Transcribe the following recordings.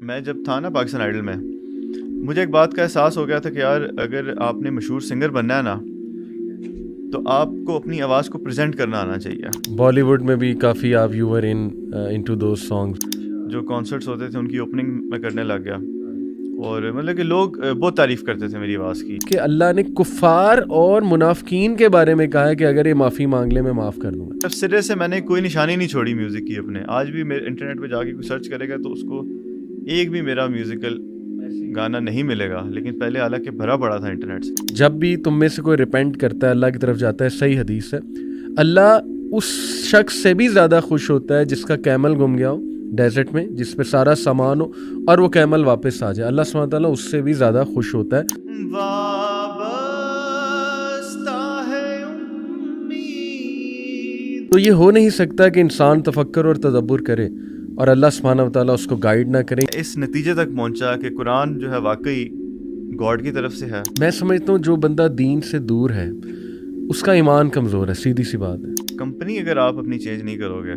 میں جب تھا نا پاکستان آئیڈل میں، مجھے ایک بات کا احساس ہو گیا تھا کہ یار اگر آپ نے مشہور سنگر بننا ہے نا تو آپ کو اپنی آواز کو پریزنٹ کرنا آنا چاہیے. بالی ووڈ میں بھی کافی آپ you were into those songs. جو کانسرٹس ہوتے تھے ان کی اوپننگ میں کرنے لگ گیا، اور مطلب کہ لوگ بہت تعریف کرتے تھے میری آواز کی. کہ اللہ نے کفار اور منافقین کے بارے میں کہا ہے کہ اگر یہ معافی مانگ لے میں معاف کر دوں گا. اب سرے سے میں نے کوئی نشانی نہیں چھوڑی میوزک کی اپنے. آج بھی میرے انٹرنیٹ پہ جا کے کوئی سرچ کرے گا تو اس کو ایک بھی میرا میوزیکل گانا نہیں ملے گا، لیکن پہلے حالانکہ بھرا پڑا تھا انٹرنیٹ سے. جب بھی تم میں سے کوئی ریپینٹ کرتا ہے اللہ کی طرف جاتا ہے، صحیح حدیث ہے، اللہ اس شخص سے بھی زیادہ خوش ہوتا ہے جس کا کیمل گم گیا ہو ڈیزرٹ میں، جس پہ سارا سامان ہو اور وہ کیمل واپس آ جائے. اللہ سبحانہ تعالیٰ اس سے بھی زیادہ خوش ہوتا ہے. تو یہ ہو نہیں سکتا کہ انسان تفکر اور تدبر کرے اور اللہ سبحانہ وتعالیٰ اس کو گائیڈ نہ کرے. اس نتیجے تک پہنچا کہ قرآن جو ہے واقعی گاڈ کی طرف سے ہے. میں سمجھتا ہوں جو بندہ دین سے دور ہے اس کا ایمان کمزور ہے، سیدھی سی بات ہے. کمپنی اگر آپ اپنی چینج نہیں کرو گے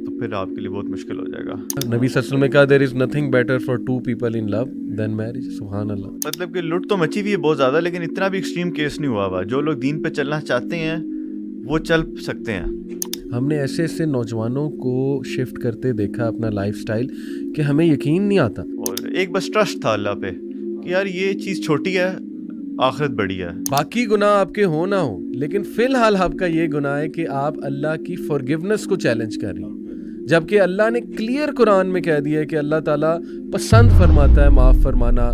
تو پھر آپ کے لیے بہت مشکل ہو جائے گا. نبی صلی اللہ علیہ وسلم نے کہا there is nothing better for two people in love than marriage. سبحان اللہ. مطلب کہ لٹ تو مچی ہوئی ہے بہت زیادہ، لیکن اتنا بھی ایکسٹریم کیس نہیں ہوا ہوا. جو لوگ دین پہ چلنا چاہتے ہیں وہ چل سکتے ہیں. ہم نے ایسے ایسے نوجوانوں کو شفٹ کرتے دیکھا اپنا لائف سٹائل کہ ہمیں یقین نہیں آتا. اور ایک بس ٹرسٹ تھا اللہ پہ کہ یار یہ چیز چھوٹی ہے، آخرت بڑی ہے. باقی گناہ آپ کے ہو نہ ہو، لیکن فی الحال آپ کا یہ گناہ ہے کہ آپ اللہ کی فارگیونیس کو چیلنج کر رہی ہیں، جبکہ اللہ نے کلیئر قرآن میں کہہ دیا ہے کہ اللہ تعالیٰ پسند فرماتا ہے معاف فرمانا.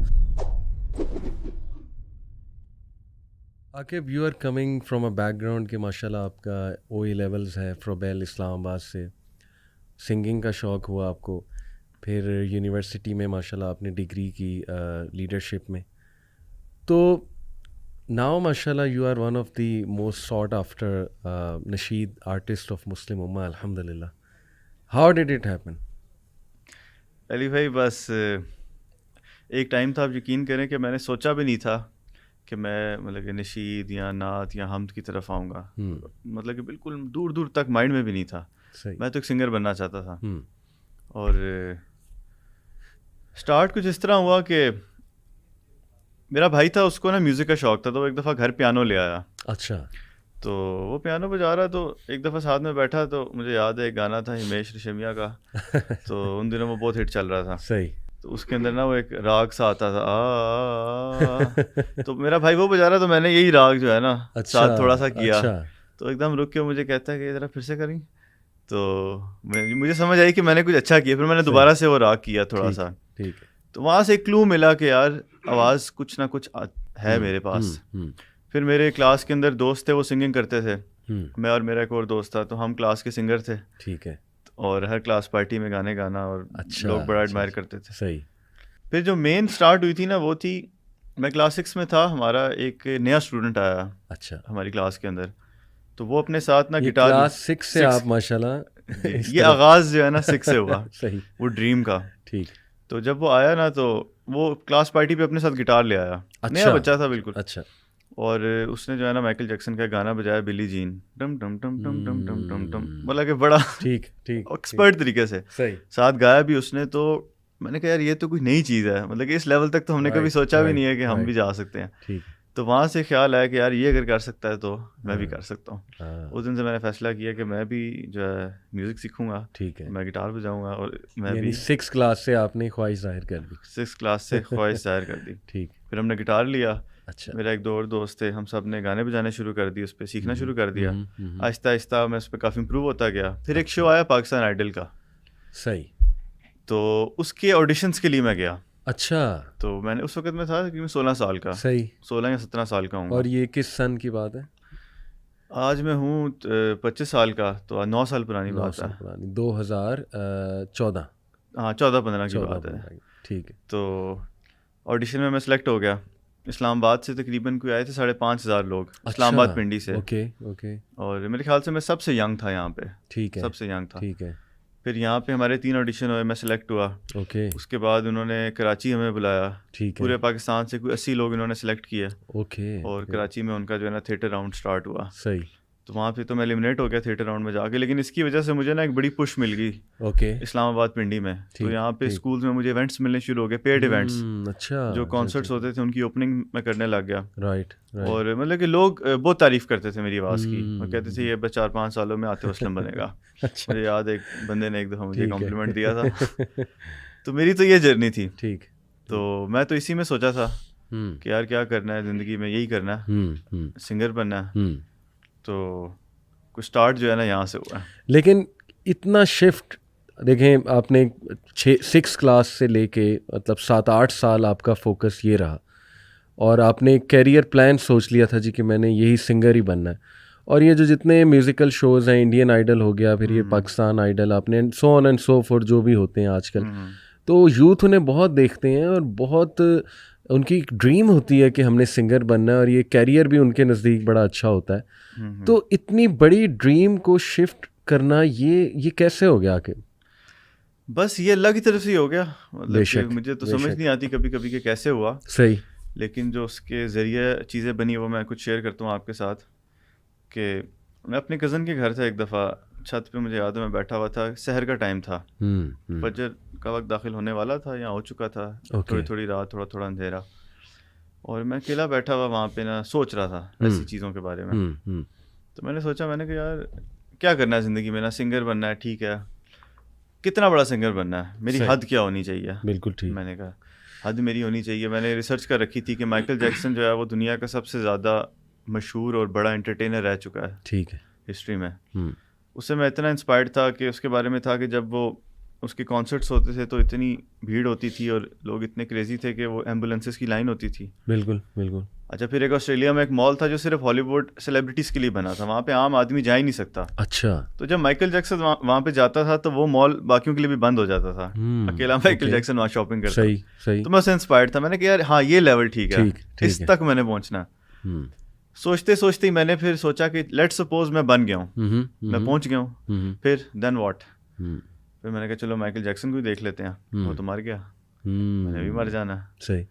Aqib, you are coming from a background کہ ماشاء اللہ آپ کا او ای لیولز ہے فروبیل اسلام آباد سے، سنگنگ کا شوق ہوا آپ کو، پھر یونیورسٹی میں ماشاء اللہ آپ نے ڈگری کی لیڈرشپ میں. تو ناؤ ماشاء اللہ you are one of the most sought after نشید آرٹسٹ آف مسلم امہ الحمد للہ. How did it happen? Ali بھائی بس ایک ٹائم تھا، آپ یقین کریں کہ میں نے سوچا بھی نہیں تھا کہ میں مطلب کہ نشید یا نعت یا حمد کی طرف آؤں گا. مطلب کہ بالکل دور دور تک مائنڈ میں بھی نہیں تھا. میں تو ایک سنگر بننا چاہتا تھا. اور سٹارٹ کچھ اس طرح ہوا کہ میرا بھائی تھا، اس کو نا میوزک کا شوق تھا، تو وہ ایک دفعہ گھر پیانو لے آیا. اچھا. تو وہ پیانو بجا رہا، تو ایک دفعہ ساتھ میں بیٹھا، تو مجھے یاد ہے ایک گانا تھا ہمیش ریشمیا کا، تو ان دنوں وہ بہت ہٹ چل رہا تھا. صحیح. تو اس کے اندر نا وہ ایک راگ سا آتا تھا، تو میرا بھائی وہ بجا رہا، تو میں نے یہی راگ جو ہے نا ساتھ تھوڑا سا کیا. تو ایک دم رک کے مجھے کہتا ہے کہ ذرا پھر سے کریں. تو مجھے سمجھ آئی کہ میں نے کچھ اچھا کیا. پھر میں نے دوبارہ سے وہ راگ کیا تھوڑا سا. تو وہاں سے ایک کلو ملا کہ یار آواز کچھ نہ کچھ ہے میرے پاس. پھر میرے کلاس کے اندر دوست تھے، وہ سنگنگ کرتے تھے. میں اور میرا ایک اور دوست تھا، تو ہم کلاس کے سنگر تھے. ٹھیک ہے. اور ہر کلاس پارٹی میں گانے گانا، اور لوگ بڑا ایڈمائر کرتے تھے. صحیح. پھر جو مین سٹارٹ ہوئی تھی نا وہ تھی، میں کلاس 6 میں تھا، ہمارا ایک نیا اسٹوڈنٹ آیا. اچھا. ہماری کلاس کے اندر، تو وہ اپنے ساتھ نا گٹار. کلاس 6 سے آپ ماشاءاللہ یہ آغاز جو ہے نا 6 سے ہوا. صحیح. وہ ڈریم کا. ٹھیک. تو جب وہ آیا نا، تو وہ کلاس پارٹی پہ اپنے ساتھ گٹار لے آیا. نیا بچہ تھا بالکل. اچھا. اور اس نے جو ہے نا مائیکل جیکسن کا گانا بجایا، بلی جین، ڈم ڈم ڈم ڈم ڈم ڈم ڈم ڈم، بولا کہ بڑا ٹھیک ایکسپرٹ طریقے سے ساتھ گایا بھی اس نے. تو میں نے کہا یار یہ تو کوئی نئی چیز ہے، مطلب کہ اس لیول تک تو ہم نے کبھی سوچا بھی نہیں ہے کہ ہم بھی جا سکتے ہیں. تو وہاں سے خیال آیا کہ یار یہ اگر کر سکتا ہے تو میں بھی کر سکتا ہوں. اس دن سے میں نے فیصلہ کیا کہ میں بھی جو ہے میوزک سیکھوں گا. ٹھیک ہے. میں گٹار بجاؤں گا. اور میں بھی 6 کلاس سے آپ نے خواہش ظاہر کر دی. 6 کلاس سے خواہش ظاہر کر دی. ٹھیک. پھر ہم نے گٹار لیا. اچھا. میرا ایک دو اور دوست تھے، ہم سب نے گانے بجانے شروع کر دیے، اس پہ سیکھنا شروع کر دیا. آہستہ آہستہ میں اس پہ کافی امپروو ہوتا گیا. پھر ایک شو آیا پاکستان آئیڈل کا. صحیح. تو اس کے آڈیشنس کے لیے میں گیا. اچھا. تو میں نے اس وقت میں تھا کہ میں 16 سال کا. صحیح. 16 یا 17 سال کا ہوں. اور یہ کس سن کی بات ہے؟ آج میں ہوں 25 سال کا، تو 9 سال پرانی بات ہے. 2014. ہاں 14-15 کی بات ہے. ٹھیک ہے. تو آڈیشن میں سلیکٹ ہو گیا. اسلام آباد سے تقریباً کوئی آئے تھے 5,500 لوگ، اسلام آباد پنڈی سے. اوکے. اور میرے خیال سے میں سب سے ینگ تھا یہاں پہ. ٹھیک ہے. سب سے ینگ تھا. ٹھیک ہے. پھر یہاں پہ ہمارے 3 آڈیشن ہوئے، میں سلیکٹ ہوا. اوکے. اس کے بعد انہوں نے کراچی ہمیں بلایا. ٹھیک ہے. پورے پاکستان سے کوئی 80 لوگ انہوں نے سلیکٹ کیے. اوکے. اور کراچی میں ان کا جو ہے نا تھیٹر راؤنڈ اسٹارٹ ہوا. صحیح. تو وہاں پہ تو میں ایلیمنیٹ ہو گیا تھیٹر راؤنڈ میں جا کے, لیکن اس کی وجہ سے مجھے نا ایک بڑی پش مل گئی اوکے اسلام آباد پنڈی میں. تو یہاں پہ اسکولز میں مجھے ایونٹس ملنے شروع ہو گئے, پیڈ ایونٹس, اچھا جو کانسرٹس ہوتے تھے ان کی اوپننگ میں کرنے لگ گیا. رائٹ. اور مطلب کہ لوگ بہت تعریف کرتے تھے میری آواز کی, اور کہتے تھے یہ بس 4-5 سالوں میں عاطف اسلم بنے گا. مجھے یاد ایک بندے نے ایک دفعہ مجھے کمپلیمنٹ دیا تھا. تو میری تو یہ جرنی تھی. ٹھیک. تو میں تو اسی میں سوچا تھا کہ یار کیا کرنا ہے زندگی میں, یہی کرنا ہے, سنگر بننا ہے. تو کچھ اسٹارٹ جو ہے نا یہاں سے ہوا ہے. لیکن اتنا شفٹ دیکھیں, آپ نے 6 کلاس سے لے کے مطلب 7-8 سال آپ کا فوکس یہ رہا, اور آپ نے ایک کیریئر پلان سوچ لیا تھا جی کہ میں نے یہی سنگر ہی بننا ہے. اور یہ جو جتنے میوزیکل شوز ہیں, انڈین آئیڈل ہو گیا, پھر یہ پاکستان آئیڈل, آپ نے سو آن اینڈ سو فورتھ جو بھی ہوتے ہیں آج کل, تو یوتھ انہیں بہت دیکھتے ہیں اور بہت ان کی ایک ڈریم ہوتی ہے کہ ہم نے سنگر بننا ہے, اور یہ کیریئر بھی ان کے نزدیک بڑا اچھا ہوتا ہے. تو اتنی بڑی ڈریم کو شفٹ کرنا یہ کیسے ہو گیا کہ بس یہ اللہ کی طرف سے ہی ہو گیا. مطلب مجھے تو سمجھ نہیں آتی کبھی کبھی کہ کیسے ہوا. صحیح. لیکن جو اس کے ذریعے چیزیں بنی وہ میں کچھ شیئر کرتا ہوں آپ کے ساتھ. کہ میں اپنے کزن کے گھر تھا, ایک دفعہ چھت پہ مجھے یاد ہے میں بیٹھا ہوا تھا, سحر کا ٹائم تھا, فجر کا وقت داخل ہونے والا تھا یا ہو چکا تھا, تھوڑی تھوڑی رات, تھوڑا تھوڑا اندھیرا, اور میں اکیلا بیٹھا ہوا وہاں پہ نا سوچ رہا تھا ایسی چیزوں کے بارے میں. تو میں نے سوچا, میں نے کہا یار کیا کرنا ہے زندگی میں, نا سنگر بننا ہے ٹھیک ہے, کتنا بڑا سنگر بننا ہے, میری حد کیا ہونی چاہیے. بالکل ٹھیک. میں نے کہا حد میری ہونی چاہیے. میں نے ریسرچ کر رکھی تھی کہ مائیکل جیکسن جو ہے وہ دنیا کا سب سے زیادہ مشہور اور بڑا انٹرٹینر رہ چکا ہے. ٹھیک ہے. ہسٹری میں. اس سے میں اتنا انسپائرڈ تھا کہ اس کے بارے میں تھا کہ جب وہ اس کے کانسرٹس ہوتے تھے تو اتنی بھیڑ ہوتی تھی اور لوگ اتنے کریزی تھے کہ وہ ایمبولینسز کی لائن ہوتی تھی. بالکل بالکل. اچھا, پھر ایک آسٹریلیا میں ایک مال تھا جو صرف ہالی ووڈ سیلیبریٹیز کے لیے بنا تھا, وہاں پہ عام آدمی جا ہی نہیں سکتا. اچھا. تو جب مائیکل جیکسن وہاں پہ جاتا تھا تو وہ مال باقیوں کے لیے بھی بند ہو جاتا تھا, اکیلا مائیکل جیکسن وہاں شاپنگ کرتا. صحیح صحیح. تو میں اس سے انسپائرڈ تھا, میں نے کہا یار ہاں یہ لیول ٹھیک ہے, اس تک میں نے پہنچنا. سوچتے سوچتے ہی میں نے پھر سوچا کہ لیٹ سپوز میں بن گیا ہوں, میں پہنچ گیا ہوں, پھر دین واٹ. پھر میں نے کہا چلو مائیکل جیکسن کو ہی دیکھ لیتے ہیں, وہ تو مر گیا, میں نے بھی مر جانا. صحیح.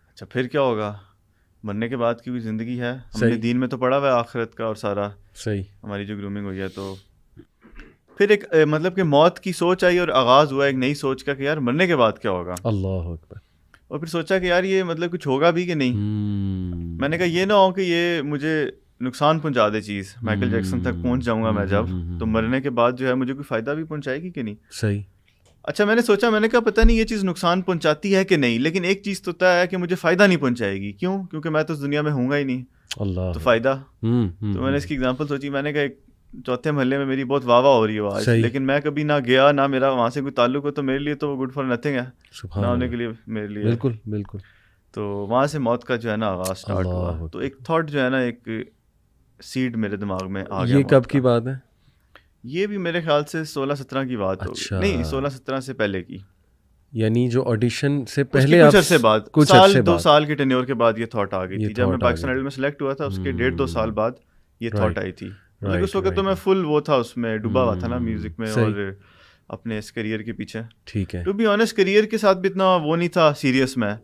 اچھا پھر کیا ہوگا, مرنے کے بعد کی کوئی زندگی ہے, ہم نے دین میں تو پڑھا ہوا ہے آخرت کا اور سارا. صحیح. ہماری جو گرومنگ ہوئی ہے. تو پھر ایک مطلب کہ موت کی سوچ آئی اور آغاز ہوا ایک نئی سوچ کا کہ یار مرنے کے بعد کیا ہوگا. اللہ اکبر. اور پھر سوچا کہ یار یہ مطلب کچھ ہوگا بھی کہ نہیں. میں نے کہا یہ نہ ہو کہ یہ مجھے نقصان پہنچا دے چیز, مائیکل جیکسن تک پہنچ جاؤں گا میں جب, تو مرنے کے بعد جو ہے مجھے کوئی فائدہ بھی پہنچائے گی کہ نہیں. صحیح. اچھا میں نے سوچا, میں نے کہا پتہ نہیں یہ چیز نقصان پہنچاتی ہے کہ نہیں, لیکن ایک چیز تو طے ہے کہ مجھے فائدہ نہیں پہنچائے گی. کیوں؟ کیونکہ میں تو اس دنیا میں ہوں گا ہی نہیں. اللہ. تو فائدہ. تو میں نے اس کی ایگزامپل سوچی, میں نے کہا ایک چوتھے محلے میں میری بہت واہ واہ ہو رہی ہے آج, لیکن میں کبھی نہ گیا نہ میرا وہاں سے کوئی تعلق ہو, تو میرے لیے تو وہ گڈ فار نتھنگ ہے, نہ ہونے کے لیے میرے لیے. بالکل بالکل. تو وہاں سے موت کا جو ہے نا آغاز اسٹارٹ ہوا. تو ایک تھاٹ جو ہے نا, ایک سیڈ میرے دماغ میں آ گیا. یہ کب کی بات ہے؟ یہ بھی میرے خیال سے 16-17 کی بات ہوگی. نہیں 16-17 سے پہلے کی, یعنی جو آڈیشن سے پہلے کچھ عرصے بعد, سال 2 سال کے ٹینیور کے بعد یہ تھاٹ آ گئی تھی. جب میں پاکستان آئیڈل میں سلیکٹ ہوا تھا اس کے 1.5-2 سال بعد یہ تھاٹ آئی تھی. اس وقت تو میں فل وہ تھا, اس میں ڈوبا ہوا تھا نا میوزک میں اور اپنے اس کریئر کے پیچھے. ٹھیک ہے. ٹو بی آنیسٹ کریئر کے ساتھ بھی اتنا وہ نہیں تھا سیریس, میں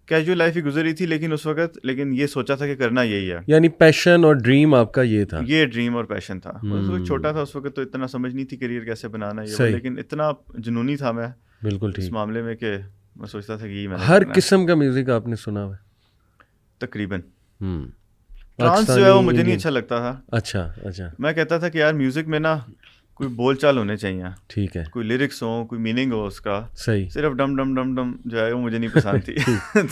کیجول لائف ہی گزری تھی, لیکن اس وقت یہ سوچا تھا کہ کرنا یہی ہے. یعنی پیشن اور ڈریم آپ کا یہ تھا. یہ ڈریم اور پیشن تھا. اس وقت چھوٹا تھا, اس وقت تو اتنا سمجھ نہیں تھی کریئر کیسے بنانا ہے, لیکن اتنا جنونی تھا میں بالکل اس معاملے میں کہ میں سوچتا تھا کہ یہ میں ہر قسم کا میوزک آپ نے سنا ہوا تقریباً. ٹرانس جو ہے وہ مجھے نہیں اچھا لگتا تھا. اچھا اچھا. میں کہتا تھا کہ یار میوزک میں نا کوئی بول چال ہونے چاہیے. ٹھیک ہے. کوئی لیرکس ہو, کوئی میننگ ہو اس کا. صحیح. صرف ڈم ڈم ڈم ڈم جو ہے وہ مجھے نہیں پسند تھی.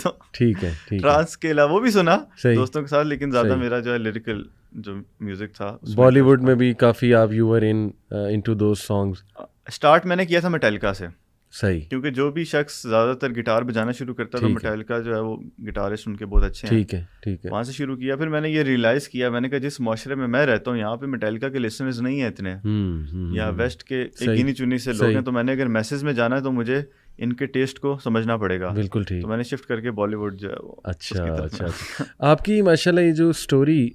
تو ٹھیک ہے. ٹرانس کے علاوہ وہ بھی سنا دوستوں کے ساتھ, لیکن زیادہ میرا جو ہے لیریکل جو میوزک تھا. بالی ووڈ میں بھی کافی آپ you were into those songs. Start میں نے کیا تھا میٹیلکا سے. صحیح. کیونکہ جو بھی شخص زیادہ تر گٹار بجانا شروع کرتا تو میٹیلکا جو ہے وہ گٹارسٹ ان کے بہت اچھے ہیں. ٹھیک ہے ٹھیک ہے. وہاں سے شروع کیا. پھر میں نے یہ ریئلائز کیا, میں نے کہا جس معاشرے میں میں رہتا ہوں یہاں پہ میٹیلکا کے لسنرز نہیں ہیں اتنے, یا ویسٹ کے ایک گنی چنی سے لوگ ہیں. تو میں نے اگر میسز میں جانا ہے تو مجھے ان کے ٹیسٹ کو سمجھنا پڑے گا. بالکل ٹھیک. تو میں نے شفٹ کر کے بالی ووڈ جو ہے وہ. اچھا اچھا. آپ کی ماشاء اللہ یہ جو اسٹوری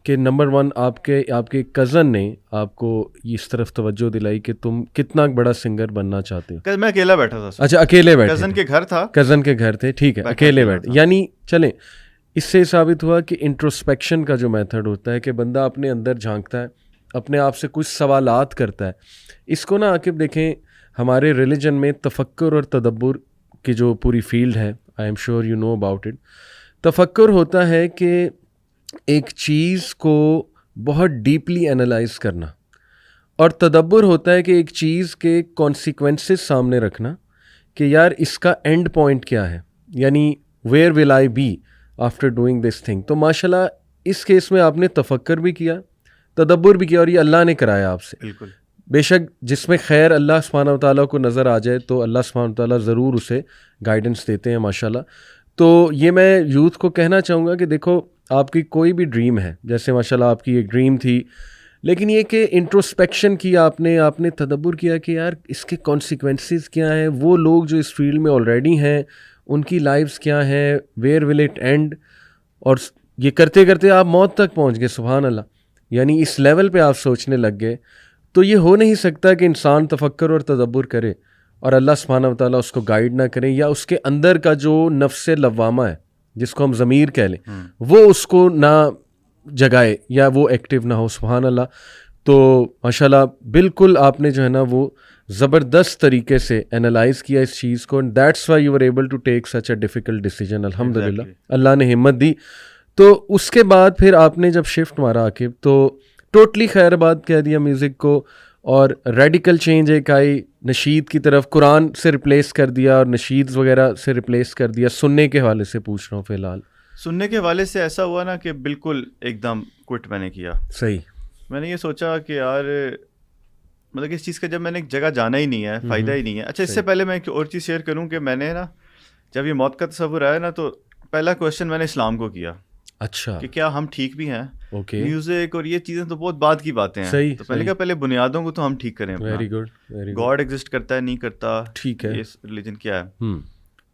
کہ نمبر 1 آپ کے کزن نے آپ کو اس طرف توجہ دلائی کہ تم کتنا بڑا سنگر بننا چاہتے ہو. میں اکیلا بیٹھا تھا. اچھا اکیلے بیٹھے. کزن کے گھر تھا. کزن کے گھر تھے. ٹھیک ہے. اکیلے بیٹھے. یعنی چلیں اس سے ثابت ہوا کہ انٹروسپیکشن کا جو میتھڈ ہوتا ہے کہ بندہ اپنے اندر جھانکتا ہے, اپنے آپ سے کچھ سوالات کرتا ہے. اس کو نا عاقب دیکھیں ہمارے ریلیجن میں تفکر اور تدبر کی جو پوری فیلڈ ہے, I am sure you know about it. تفکر ہوتا ہے کہ ایک چیز کو بہت ڈیپلی انالائز کرنا, اور تدبر ہوتا ہے کہ ایک چیز کے کانسیکوینسز سامنے رکھنا کہ یار اس کا اینڈ پوائنٹ کیا ہے, یعنی where will I be after doing this thing. تو ماشاء اللہ اس کیس میں آپ نے تفکر بھی کیا, تدبر بھی کیا, اور یہ اللہ نے کرایا آپ سے. بالکل. بے شک جس میں خیر اللہ سبحانہ و تعالیٰ کو نظر آ جائے تو اللہ سبحانہ و تعالیٰ ضرور اسے گائیڈنس دیتے ہیں ماشاء اللہ. تو یہ میں یوتھ کو کہنا چاہوں گا کہ دیکھو آپ کی کوئی بھی ڈریم ہے, جیسے ماشاء اللہ آپ کی ایک ڈریم تھی, لیکن یہ کہ انٹروسپیکشن کی آپ نے تدبر کیا کہ یار اس کے کانسیکوینسز کیا ہیں, وہ لوگ جو اس فیلڈ میں آلریڈی ہیں ان کی لائفز کیا ہیں, ویئر ول اٹ اینڈ, اور یہ کرتے کرتے آپ موت تک پہنچ گئے. سبحان اللہ, یعنی اس لیول پہ آپ سوچنے لگ گئے. تو یہ ہو نہیں سکتا کہ انسان تفکر اور تدبر کرے اور اللہ سبحانہ و تعالیٰ اس کو گائیڈ نہ کریں, یا اس کے اندر کا جو نفس لوامہ ہے جس کو ہم ضمیر کہہ لیں وہ اس کو نہ جگائے یا وہ ایکٹیو نہ ہو. سبحان اللہ. تو ماشاء اللہ بالکل آپ نے جو ہے نا وہ زبردست طریقے سے انالائز کیا اس چیز کو, and that's why you are able to take such a difficult decision. الحمد للہ اللہ نے ہمت دی. تو اس کے بعد پھر آپ نے جب شفٹ مارا عاقب تو ٹوٹلی خیر آباد کہہ دیا میوزک کو, اور ریڈیکل چینج ایک آئی نشید کی طرف, قرآن سے ریپلیس کر دیا اور نشید وغیرہ سے ریپلیس کر دیا. سننے کے حوالے سے پوچھ رہا ہوں فی الحال. سننے کے حوالے سے ایسا ہوا نا کہ بالکل ایک دم کوئٹ میں نے کیا. صحیح. میں نے یہ سوچا کہ یار مطلب کہ اس چیز کا جب میں نے ایک جگہ جانا ہی نہیں ہے, فائدہ ہی نہیں ہے. اچھا اس سے پہلے میں ایک اور چیز شیئر کروں کہ میں نے نا جب یہ موت کا تصور آیا نا تو پہلا کویشچن میں نے اسلام کو کیا. اچھا. کہ کیا ہم ٹھیک بھی ہیں؟ اوکے. میوزک اور یہ چیزیں تو بہت بعد کی باتیں ہیں. صحیح. تو پہلے کیا پہلے بنیادوں کو تو ہم ٹھیک کریں. Very good. Very good. God exist کرتا ہے نہیں کرتا, ٹھیک ہے, یہ ریلیجن کیا ہے.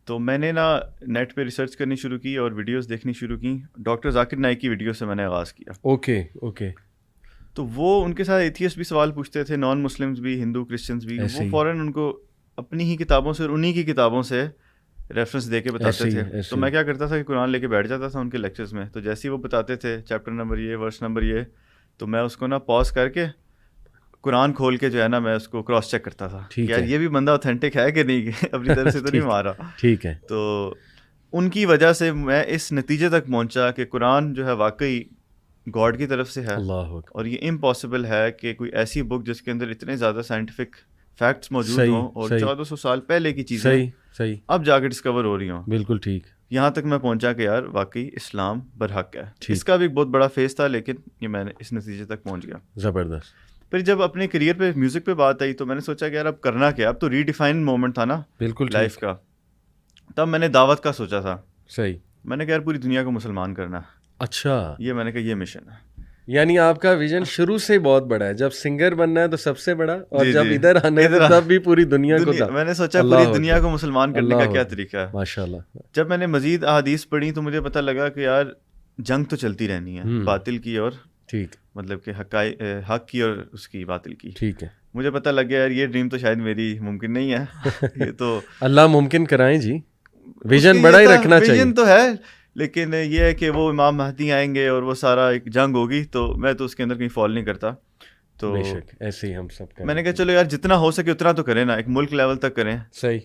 تو میں نے نا نیٹ پہ ریسرچ کرنی شروع کی اور ویڈیوز دیکھنی شروع کی. ڈاکٹر ذاکر نائک کی ویڈیو سے میں نے آغاز کیا. اوکے. اوکے. تو وہ ان کے ساتھ ایتھیسٹ بھی سوال پوچھتے تھے, نان مسلمز بھی, ہندو کرسچنز بھی. وہ فوراً ان کو اپنی ہی کتابوں سے اور انہی کی کتابوں سے ریفرنس دے کے بتاتے تھے. تو میں کیا کرتا تھا کہ قرآن لے کے بیٹھ جاتا تھا ان کے لیکچرز میں. تو جیسے ہی وہ بتاتے تھے چیپٹر نمبر یہ, ورس نمبر یہ, تو میں اس کو نا پاز کر کے قرآن کھول کے جو ہے نا میں اس کو کراس چیک کرتا تھا یار یہ بھی بندہ اوتھینٹک ہے کہ نہیں, اپنی طرف سے تو نہیں مارا. ٹھیک ہے. تو ان کی وجہ سے میں اس نتیجے تک پہنچا کہ قرآن جو ہے واقعی گاڈ کی طرف سے ہے, اور یہ امپاسبل ہے کہ کوئی ایسی بک جس کے اندر اتنے زیادہ سائنٹیفک فیکٹس موجود ہوں اور 1400 سال پہلے کی چیزیں اب جا کے ڈسکور ہو رہی ہوں. بالکل ٹھیک. یہاں تک میں پہنچا کہ یار واقعی اسلام برحق ہے. اس کا بھی ایک بہت بڑا فیز تھا, لیکن یہ میں نے اس نتیجے تک پہنچ گیا. زبردست. پھر جب اپنے کریئر پہ میوزک پہ بات آئی تو میں نے سوچا کہ یار اب کرنا کیا, اب تو ری ڈیفائن مومنٹ تھا نا بالکل لائف کا. تب میں نے دعوت کا سوچا تھا. صحیح. میں نے کہا یار پوری دنیا کو مسلمان کرنا. اچھا. یہ میں نے کہا یہ مشن ہے. یعنی آپ کا ویژن شروع سے بہت بڑا ہے, جب سنگر بننا ہے تو سب سے بڑا, اور جب ادھر آنا ہے تب بھی پوری دنیا کو. میں نے سوچا پوری دنیا کو مسلمان کرنے کا کیا طریقہ ہے. ماشاءاللہ. جب میں نے مزید احادیث پڑھی تو مجھے پتہ لگا کہ یار جنگ تو چلتی رہنی ہے, باطل کی اور ٹھیک مطلب کہ حق کی اور اس کی باطل کی. ٹھیک ہے. مجھے پتہ لگ گیا یار یہ ڈریم تو شاید میری ممکن نہیں ہے. یہ تو اللہ ممکن کرائیں جی, ویژن بڑا ہی رکھنا چاہیے. ویژن تو ہے, لیکن یہ ہے کہ وہ امام مہدی آئیں گے اور وہ سارا ایک جنگ ہوگی, تو میں تو اس کے اندر کہیں فال نہیں کرتا. تو بے شک ایسے ہی ہم سب میں نے کہا چلو یار جتنا ہو سکے اتنا تو کریں نا, ایک ملک لیول تک کریں. صحیح.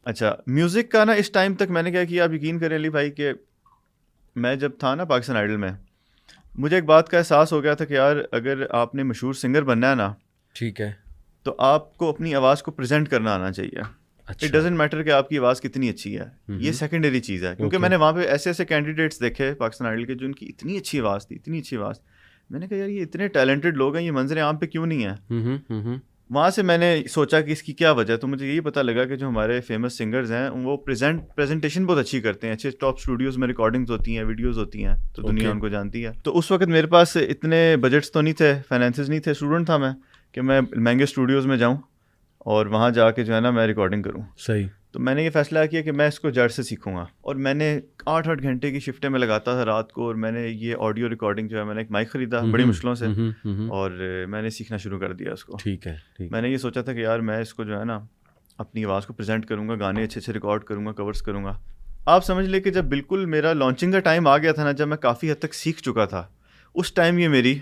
اچھا میوزک کا نا اس ٹائم تک میں نے کیا کیا, آپ یقین کریں علی بھائی کہ میں جب تھا نا پاکستان آئیڈل میں, مجھے ایک بات کا احساس ہو گیا تھا کہ یار اگر آپ نے مشہور سنگر بننا ہے نا, ٹھیک ہے, تو آپ کو اپنی آواز کو پریزنٹ کرنا آنا چاہیے. اٹ ڈزنٹ میٹر کہ آپ کی آواز کتنی اچھی ہے, یہ سیکنڈری چیز ہے. کیونکہ میں نے وہاں پہ ایسے ایسے کینڈیڈیٹس دیکھے پاکستان آئیڈل کے جو ان کی اتنی اچھی آواز تھی, اتنی اچھی آواز. میں نے کہا یار یہ اتنے ٹیلنٹڈ لوگ ہیں, یہ منظر عام پہ کیوں نہیں ہے. وہاں سے میں نے سوچا کہ اس کی کیا وجہ, تو مجھے یہی پتہ لگا کہ جو ہمارے فیمس سنگرز ہیں وہ پریزنٹیشن بہت اچھی کرتے ہیں, اچھے ٹاپ اسٹوڈیوز میں ریکارڈنگز ہوتی ہیں, ویڈیوز ہوتی ہیں, تو دنیا ان کو جانتی ہے. تو اس وقت میرے پاس اتنے بجٹس تو نہیں تھے, فائنینسز نہیں تھے, اسٹوڈنٹ تھا میں, کہ میں مہنگے اسٹوڈیوز میں جاؤں اور وہاں جا کے جو ہے نا میں ریکارڈنگ کروں. صحیح. تو میں نے یہ فیصلہ کیا کہ میں اس کو جڑ سے سیکھوں گا, اور میں نے 8 گھنٹے کی شفٹیں میں لگاتا تھا رات کو, اور میں نے یہ آڈیو ریکارڈنگ جو ہے میں نے ایک مائک خریدا بڑی مشکلوں سے, اور میں نے سیکھنا شروع کر دیا اس کو. ٹھیک ہے. میں نے یہ سوچا تھا کہ یار میں اس کو جو ہے نا اپنی آواز کو پریزنٹ کروں گا, گانے اچھے اچھے ریکارڈ کروں گا, کورس کروں گا. آپ سمجھ لیں کہ جب بالکل میرا لانچنگ کا ٹائم آ گیا تھا نا, جب میں کافی حد تک سیکھ چکا تھا, اس ٹائم یہ میری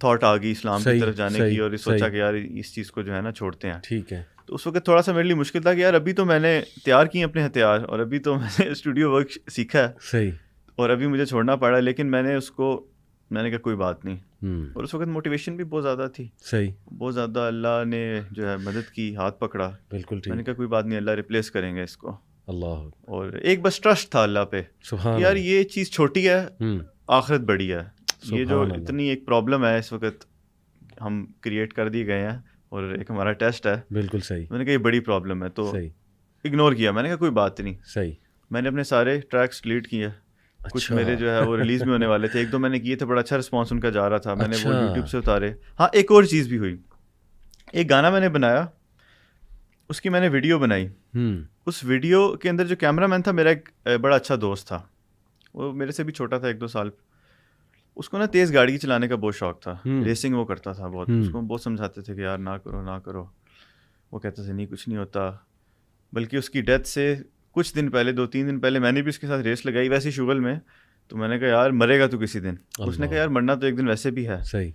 تھاٹ آ گئی اسلام کی طرف جانے کی, اور سوچا کہ یار اس چیز کو جو ہے نا چھوڑتے ہیں. ٹھیک ہے. تو اس وقت تھوڑا سا میرے لیے مشکل تھا کہ یار ابھی تو میں نے تیار کیے اپنے ہتھیار, اور ابھی تو میں نے اسٹوڈیو ورک سیکھا ہے, صحیح, اور ابھی مجھے چھوڑنا پڑا. لیکن میں نے کہا کوئی بات نہیں, اور اس وقت موٹیویشن بھی بہت زیادہ تھی. صحیح, بہت زیادہ اللہ نے جو ہے مدد کی, ہاتھ پکڑا. بالکل ٹھیک. میں نے کہا کوئی بات نہیں, اللہ ریپلیس کریں گے اس کو. اللہ, اور ایک بس ٹرسٹ تھا اللہ پہ کہ یار یہ چیز چھوٹی ہے, آخرت بڑی ہے. یہ جو اتنی ایک پرابلم ہے اس وقت ہم کریٹ کر دیے گئے ہیں, اور ایک ہمارا ٹیسٹ ہے. بالکل صحیح. میں نے کہا یہ بڑی پرابلم ہے, تو اگنور کیا. میں نے کہا کوئی بات نہیں. صحیح. میں نے اپنے سارے ٹریکس ڈیلیٹ کیے. کچھ میرے جو ہے وہ ریلیز بھی ہونے والے تھے, 1-2 میں نے کیے تھے, بڑا اچھا رسپانس ان کا جا رہا تھا. میں نے وہ یوٹیوب سے اتارے. ہاں ایک اور چیز بھی ہوئی, ایک گانا میں نے بنایا, اس کی میں نے ویڈیو بنائی. اس ویڈیو کے اندر جو کیمرہ مین تھا میرا ایک بڑا اچھا دوست تھا, وہ میرے سے بھی چھوٹا تھا 1-2 سال. اس کو نا تیز گاڑی چلانے کا بہت شوق تھا, ریسنگ وہ کرتا تھا بہت. اس کو بہت سمجھاتے تھے کہ یار نہ کرو نہ کرو, وہ کہتے تھے نہیں کچھ نہیں ہوتا. بلکہ اس کی ڈیتھ سے کچھ دن پہلے, 2-3 دن پہلے, میں نے بھی اس کے ساتھ ریس لگائی ویسے شغل میں. تو میں نے کہا یار مرے گا تو کسی دن. اس نے کہا یار مرنا تو ایک دن ویسے بھی ہے. صحیح.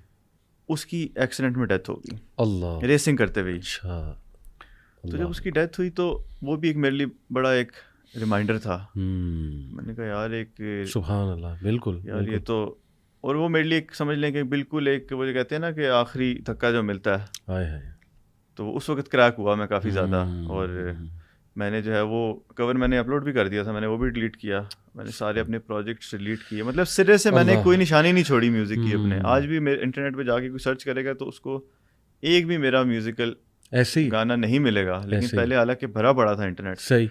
اس کی ایکسیڈنٹ میں ڈیتھ ہو گئی, اللہ, ریسنگ کرتے ہوئے. اچھا. تو جب اس کی ڈیتھ ہوئی تو وہ بھی ایک میرے لیے بڑا ایک ریمائنڈر تھا. میں نے کہا یار ایک سبحان اللہ, بالکل یار یہ تو, اور وہ میرے لیے ایک سمجھ لیں کہ بالکل ایک وہ جو کہتے ہیں نا کہ آخری دھکا جو ملتا ہے, تو اس وقت کریک ہوا میں کافی زیادہ. اور میں نے جو ہے وہ کور میں نے اپلوڈ بھی کر دیا تھا, میں نے وہ بھی ڈیلیٹ کیا. میں نے سارے اپنے پروجیکٹس ڈیلیٹ کیے, مطلب سرے سے میں نے کوئی نشانی نہیں چھوڑی میوزک کی اپنے. آج بھی میرے انٹرنیٹ پہ جا کے کوئی سرچ کرے گا تو اس کو ایک بھی میرا میوزیکل ایسے گانا نہیں ملے گا. لیکن پہلے حالانکہ بھرا پڑا تھا انٹرنیٹ, صحیح,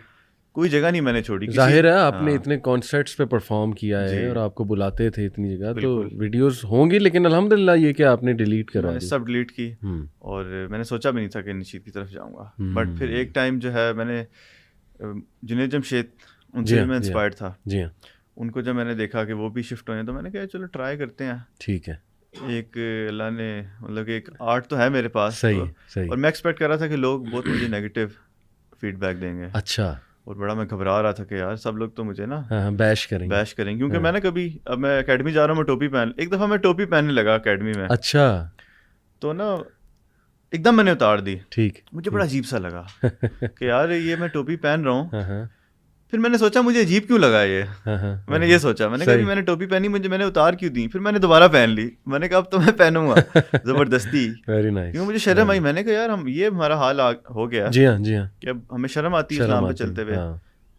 کوئی جگہ نہیں میں نے چھوڑی. ظاہر ہے آپ نے اتنے کانسرٹس پہ پرفارم کیا ہے اور آپ کو بلاتے تھے اتنی جگہ, تو ویڈیوز ہوں گی, لیکن الحمدللہ یہ کہ آپ نے ڈیلیٹ کرا, میں نے سب ڈیلیٹ کی. اور میں نے سوچا بھی نہیں تھا کہ نشید کی طرف جاؤں گا. بٹ پھر ایک ٹائم جو ہے میں نے جنید جمشید, ان سے میں انسپائرڈ تھا. جی ہاں, ان کو جب میں نے دیکھا کہ وہ بھی شفٹ ہوئے ہیں تو میں نے کہا چلو ٹرائی کرتے ہیں. ٹھیک ہے. ایک اللہ نے مطلب کہ ایک آرٹ تو ہے میرے پاس. صحیح, صحیح. اور میں ایکسپیکٹ کر رہا تھا کہ لوگ بہت مجھے نیگیٹو فیڈ بیک دیں گے. اچھا. اور بڑا میں گھبرا رہا تھا کہ یار سب لوگ تو مجھے نا بیش کریں کیونکہ میں نے کبھی, اب میں اکیڈمی جا رہا ہوں, میں ٹوپی پہن, ایک دفعہ میں ٹوپی پہننے لگا اکیڈمی میں. اچھا. تو نا ایک دم میں نے اتار دی. ٹھیک. مجھے بڑا عجیب سا لگا کہ یار یہ میں ٹوپی پہن رہا ہوں. پھر میں نے سوچا مجھے عجیب کیوں لگا یہ, میں نے یہ سوچا, میں نے کہا میں نے ٹوپی پہنی, میں نے اتار کیوں دی. پھر میں نے دوبارہ پہن لی. میں نے کہا اب تو میں پہنوں گا زبردستی, کیونکہ مجھے شرم آئی. میں نے کہا یار ہم یہ ہمارا حال ہو گیا. جی ہاں, جی ہاں, کہ اب ہمیں شرم آتی ہے اسلام پہ چلتے ہوئے.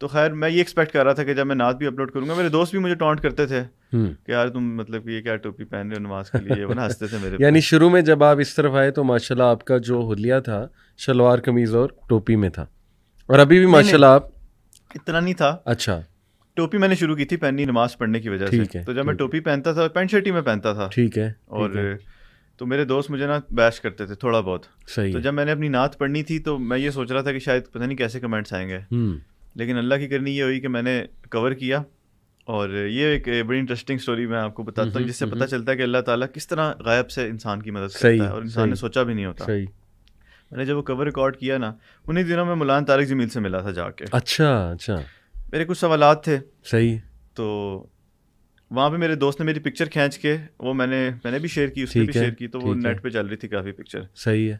تو خیر میں یہ ایکسپیکٹ کر رہا تھا کہ جب میں نعت بھی اپلوڈ کروں گا, میرے دوست بھی مجھے ٹانٹ کرتے تھے کہ یار تم مطلب کہ یہ کیا ٹوپی پہن رہے ہو نماز کے لیے, وہ نا ہنستے تھے میرے. یعنی شروع میں جب آپ اس طرف آئے تو ماشاءاللہ آپ کا جو حلیہ تھا شلوار قمیض اور ٹوپی میں تھا, اور ابھی بھی ماشاءاللہ آپ اتنا نہیں تھا. اچھا. ٹوپی میں نے شروع کی تھی پہننی نماز پڑھنے کی وجہ سے, تو جب میں ٹوپی پہنتا تھا پینٹ شرٹ ہی میں پہنتا تھا. ٹھیک ہے. اور تو میرے دوست مجھے نا بیش کرتے تھے تھوڑا بہت. صحیح. تو جب میں نے اپنی نعت پڑھنی تھی تو میں یہ سوچ رہا تھا کہ شاید پتہ نہیں کیسے کمنٹس آئیں گے, لیکن اللہ کی کرنی یہ ہوئی کہ میں نے کور کیا. اور یہ ایک بڑی انٹرسٹنگ سٹوری میں آپ کو بتاتا ہوں, جس سے پتہ چلتا ہے کہ اللہ تعالیٰ کس طرح غائب سے انسان کی مدد کرتا ہے, اور انسان نے سوچا بھی نہیں ہوتا. میں نے جب وہ کور ریکارڈ کیا نا, انہیں دنوں میں مولانا طارق جمیل سے ملا تھا جا کے. اچھا. اچھا. میرے کچھ سوالات تھے. صحیح. تو وہاں پہ میرے دوست نے میری پکچر کھینچ کے, وہ میں نے بھی شیئر کی, اس نے بھی شیئر کی, تو وہ نیٹ پہ چل رہی تھی کافی پکچر. صحیح ہے.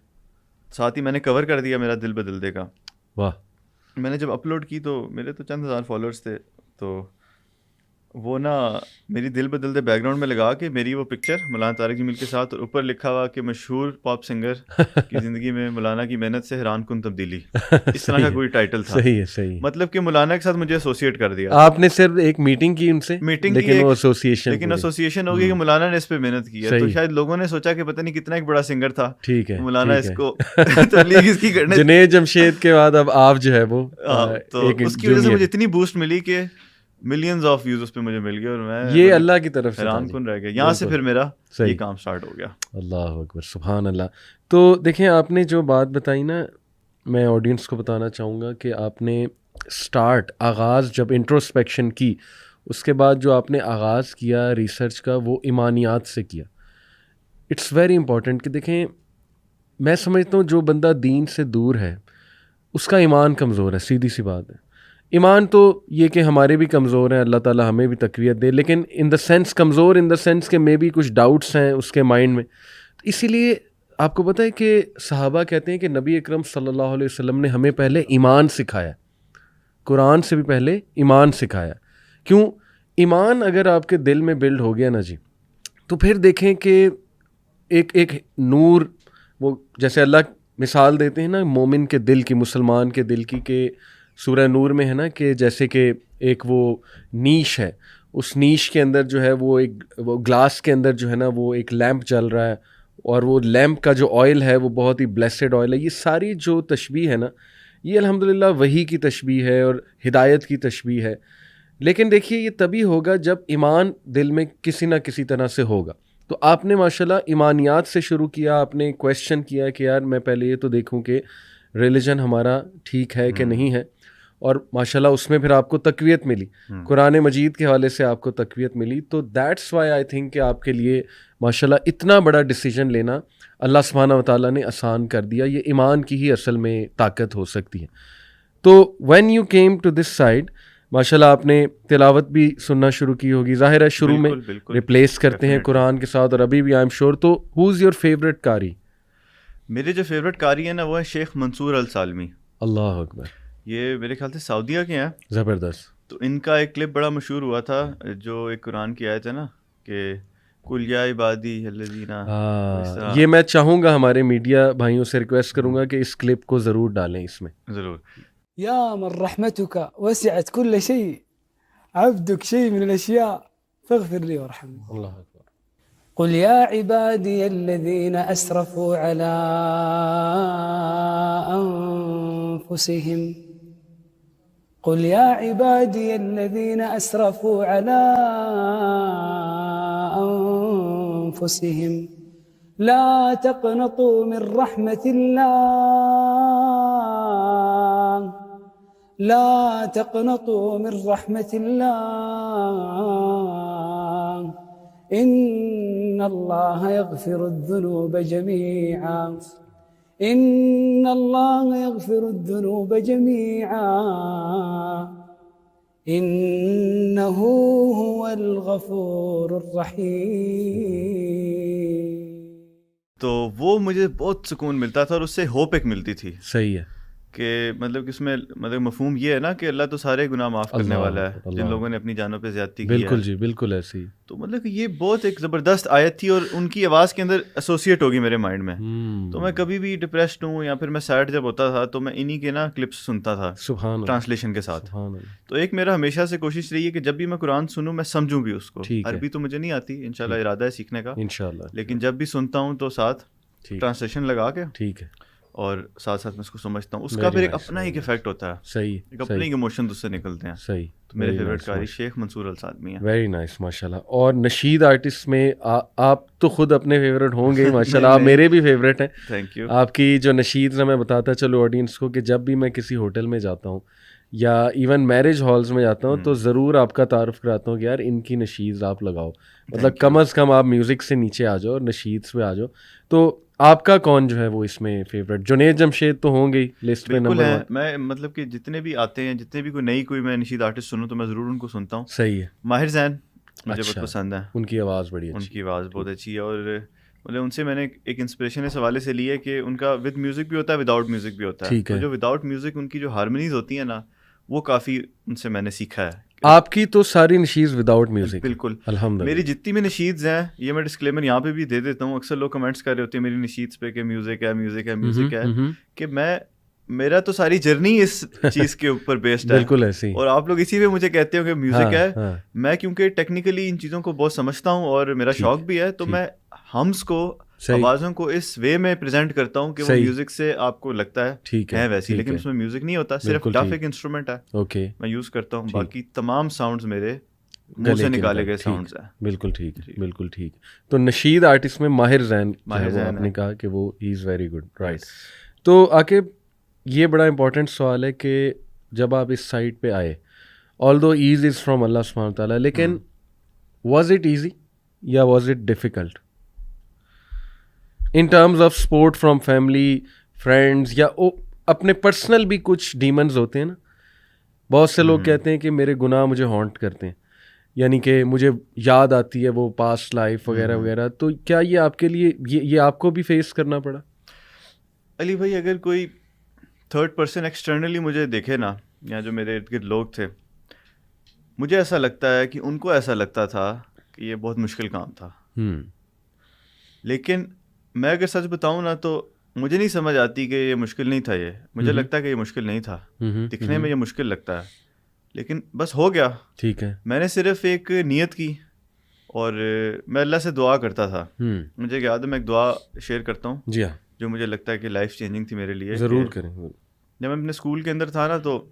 ساتھ ہی میں نے کور کر دیا میرا دل بدل دے کا. واہ. میں نے جب اپلوڈ کی تو میرے تو چند ہزار فالوورس تھے, تو وہ نا میری دل بدل دے بیک گراؤنڈ میں لگا کے میری وہ پکچر مولانا طارق جمیل کے ساتھ, اور اوپر لکھا ہوا کہ مشہور پاپ سنگر کی زندگی میں مولانا کی محنت سے حیران کن تبدیلی, اس طرح کا کوئی ٹائٹل تھا. صحیح ہے. صحیح. مطلب کہ مولانا کے ساتھ مجھے ایسوسیٹ کر دیا. آپ نے صرف ایک میٹنگ کی ان سے, میٹنگ لیکن وہ ایسوسیشن ہو گئی کہ مولانا نے اس پہ محنت کی ہے, تو شاید لوگوں نے سوچا کہ پتہ نہیں کتنا ایک بڑا سنگر تھا. ٹھیک ہے. مولانا اس کو تبلیغ اس کی کرنے, جنید جمشید کے بعد اب آپ جو ہے وہ, تو اس کی وجہ سے مجھے اتنی بوسٹ ملی کہ ملینز آف ویوز اس پہ مجھے مل گئے, اور میں یہ اللہ کی طرف سے حیران کن رہ گیا. یہاں سے پھر میرا یہ کام سٹارٹ ہو گیا. اللہ اکبر, سبحان اللہ. تو دیکھیں آپ نے جو بات بتائی نا, میں آڈینس کو بتانا چاہوں گا کہ آپ نے آغاز جب انٹروسپیکشن کی, اس کے بعد جو آپ نے آغاز کیا ریسرچ کا, وہ ایمانیات سے کیا. اٹس ویری امپورٹنٹ کہ دیکھیں, میں سمجھتا ہوں جو بندہ دین سے دور ہے اس کا ایمان کمزور ہے, سیدھی سی بات ہے. ایمان تو یہ کہ ہمارے بھی کمزور ہیں, اللہ تعالیٰ ہمیں بھی تقویت دے, لیکن ان دا سینس کمزور ان دا سینس کہ میں بھی کچھ ڈاؤٹس ہیں اس کے مائنڈ میں. اسی لیے آپ کو پتہ ہے کہ صحابہ کہتے ہیں کہ نبی اکرم صلی اللہ علیہ وسلم نے ہمیں پہلے ایمان سکھایا, قرآن سے بھی پہلے ایمان سکھایا. کیوں؟ ایمان اگر آپ کے دل میں بلڈ ہو گیا نا جی, تو پھر دیکھیں کہ ایک نور, وہ جیسے اللہ مثال دیتے ہیں نا مومن کے دل کی, مسلمان کے دل کی, کہ سورہ نور میں ہے نا کہ جیسے کہ ایک وہ نیش ہے, اس نیش کے اندر جو ہے وہ گلاس کے اندر جو ہے نا وہ ایک لیمپ جل رہا ہے, اور وہ لیمپ کا جو آئل ہے وہ بہت ہی بلیسڈ آئل ہے. یہ ساری جو تشبیہ ہے نا یہ الحمدللہ وحی کی تشبیہ ہے اور ہدایت کی تشبیہ ہے. لیکن دیکھیے یہ تبھی ہوگا جب ایمان دل میں کسی نہ کسی طرح سے ہوگا. تو آپ نے ماشاءاللہ ایمانیات سے شروع کیا, آپ نے کویشچن کیا کہ یار میں پہلے یہ تو دیکھوں کہ ریلیجن ہمارا ٹھیک ہے کہ نہیں ہے, اور ماشاءاللہ اس میں پھر آپ کو تقویت ملی, قرآن مجید کے حوالے سے آپ کو تقویت ملی. تو دیٹس وائی آئی تھنک کہ آپ کے لیے ماشاءاللہ اتنا بڑا ڈیسیجن لینا اللہ سبحانہ و تعالیٰ نے آسان کر دیا. یہ ایمان کی ہی اصل میں طاقت ہو سکتی ہے. تو when you came to this side ماشاءاللہ آپ نے تلاوت بھی سننا شروع کی ہوگی, ظاہر ہے شروع میں ریپلیس کرتے ہیں قرآن کے ساتھ, اور ابھی بھی آئی ایم شیور. تو ہو از یور فیوریٹ قاری؟ میرے جو فیوریٹ قاری ہیں نا وہ ہے شیخ منصور السالمی. اللہ اکبر. یہ میرے خیال سے سعودیہ کے ہیں. زبردست. تو ان کا ایک کلپ بڑا مشہور ہوا تھا, جو ایک قرآن کی آیت ہے نا کہ کل یا عبادی الذین, یہ میں چاہوں گا ہمارے میڈیا بھائیوں سے ریکویسٹ کروں گا کہ اس کلپ کو ضرور ڈالیں اس میں. ضرور. یا من رحمتک وسعت كل شيء عبدك شيء من الاشياء فاغفر لي وارحمني. اللہ اکبر. قل يا عبادي الذين اسرفوا على انفسهم قل يا عبادي الذين اسرفوا على انفسهم لا تقنطوا من رحمة الله لا تقنطوا من رحمة الله إن الله يغفر الذنوب جميعا إن الله يغفر الذنوب جميعا إنه هو الغفور الرحيم. تو وہ مجھے بہت سکون ملتا تھا اور اس سے ہوپ ایک ملتی تھی. صحیح ہے کہ مطلب کہ اس میں مطلب مفہوم یہ ہے نا کہ اللہ تو سارے گناہ معاف کرنے والا ہے جن لوگوں نے اپنی جانوں پہ زیادتی کی ہے. بالکل جی, بالکل ایسے ہی. تو مطلب کہ یہ بہت ایک زبردست آیت تھی اور ان کی آواز کے اندر ایسوسیٹ ہوگی میرے مائنڈ میں. تو میں کبھی بھی ڈپریسڈ ہوں یا پھر میں سیڈ جب ہوتا تھا تو میں انہی کے نا کلپس سنتا تھا ٹرانسلیشن کے ساتھ. تو ایک میرا ہمیشہ سے کوشش رہی ہے کہ جب بھی میں قرآن سنوں میں سمجھوں بھی اس کو. عربی تو مجھے نہیں آتی, انشاءاللہ ارادہ ہے سیکھنے کا انشاءاللہ, لیکن جب بھی سنتا ہوں تو ساتھ ٹرانسلیشن لگا کے ٹھیک ہے اور ساتھ ساتھ میں اس کو سمجھتا ہوں. اس کا پھر ایک اپنا ایک ایفیکٹ ہوتا ہے. صحیح. ایک اپنے ایموشن اس سے نکلتے ہیں. صحیح. تو میرے فیوریٹ قاری شیخ منصور السالمی ہیں. ویری نائس ماشاءاللہ. اور نشید آرٹسٹ میں آپ تو خود اپنے فیوریٹ ہوں گے ماشاءاللہ, آپ میرے بھی فیوریٹ ہیں. Thank you. آپ کی جو نشید میں بتاتا چلو آڈینس کو کہ جب بھی میں کسی ہوٹل میں جاتا ہوں یا ایون میرج ہالز میں جاتا ہوں تو ضرور آپ کا تعارف کراتا ہوں کہ یار ان کی نشید آپ لگاؤ, مطلب کم از کم آپ میوزک سے نیچے آ جاؤ اور نشید پہ آ جاؤ. تو آپ کا کون جو ہے وہ اس میں فیوریٹ؟ جنید جمشید تو ہوں گے لسٹ میں نمبر 1. میں مطلب کہ جتنے بھی آتے ہیں, جتنے بھی کوئی میں نشید آرٹسٹ سنوں تو میں ضرور ان کو سنتا ہوں. صحیح ہے. ماہر زین مجھے بہت پسند ہے, ان کی آواز بڑی اچھی, ان کی آواز بہت اچھی ہے. اور مطلب ان سے میں نے ایک انسپریشن اس حوالے سے لی ہے کہ ان کا ود میوزک بھی ہوتا ہے, وداؤٹ میوزک بھی ہوتا ہے. تو جو وداؤٹ میوزک ان کی جو ہارمونیز ہوتی ہیں نا وہ کافی ان سے میں نے سیکھا ہے. آپ کی تو ساری نشیز وداؤٹ میوزک؟ بالکل الحمدللہ. میری جتنی بھی نشیدز ہیں, یہ میں ڈسکلیمر یہاں پہ بھی دے دیتا ہوں, اکثر لوگ کمنٹس کر رہے ہوتے ہیں میری نشیدز پہ کہ میوزک ہے میوزک ہے میوزک ہے, کہ میرا تو ساری جرنی اس چیز کے اوپر بیسڈ ہے. بالکل ایسے ہی. اور آپ لوگ اسی پہ مجھے کہتے ہو کہ میوزک ہے. میں کیونکہ ٹیکنیکلی ان چیزوں کو بہت سمجھتا ہوں اور میرا شوق بھی ہے, تو میں ہمس کو آوازوں کو اس وے میں پریزنٹ کرتا ہوں کہ وہ میوزک سے آپ کو لگتا ہے ٹھیک ہے ویسی, لیکن اس میں میوزک نہیں ہوتا, صرف ٹف ایک انسٹرومنٹ ہے میں یوز کرتا ہوں. باقی تمام ساؤنڈز میرے منہ سے نکالے گئے ساؤنڈز ہیں. بالکل ٹھیک, بالکل ٹھیک. تو نشید آرٹسٹ میں ماہر زین آپ نے کہا کہ وہ ہی از ویری گڈ, رائٹ. تو عاقب یہ بڑا امپورٹنٹ سوال ہے کہ جب آپ اس سائٹ پہ آئے, آلدو ایز از فرام اللہ سبحانہ و تعالیٰ, لیکن واز اٹ ایزی یا was it difficult in terms of support from family friends, یا اپنے پرسنل بھی کچھ ڈیمنز ہوتے ہیں نا بہت سے لوگ کہتے ہیں کہ میرے گناہ مجھے ہانٹ کرتے ہیں, یعنی کہ مجھے یاد آتی ہے وہ پاسٹ لائف وغیرہ وغیرہ. تو کیا یہ آپ کے لیے یہ آپ کو بھی فیس کرنا پڑا؟ علی بھائی اگر کوئی تھرڈ پرسن ایکسٹرنلی مجھے دیکھے نا, یا جو میرے ارد گرد لوگ تھے, مجھے ایسا لگتا ہے کہ ان کو ایسا لگتا تھا کہ یہ بہت مشکل کام تھا. لیکن میں اگر سچ بتاؤں نا تو مجھے نہیں سمجھ آتی کہ یہ مشکل نہیں تھا. یہ مجھے لگتا ہے کہ یہ مشکل نہیں تھا, دکھنے میں یہ مشکل لگتا ہے, لیکن بس ہو گیا. ٹھیک ہے. میں نے صرف ایک نیت کی اور میں اللہ سے دعا کرتا تھا. مجھے یاد ہے, میں ایک دعا شیئر کرتا ہوں جی ہاں, جو مجھے لگتا ہے کہ لائف چینجنگ تھی میرے لیے. ضرور کریں. جب میں اپنے اسکول کے اندر تھا نا تو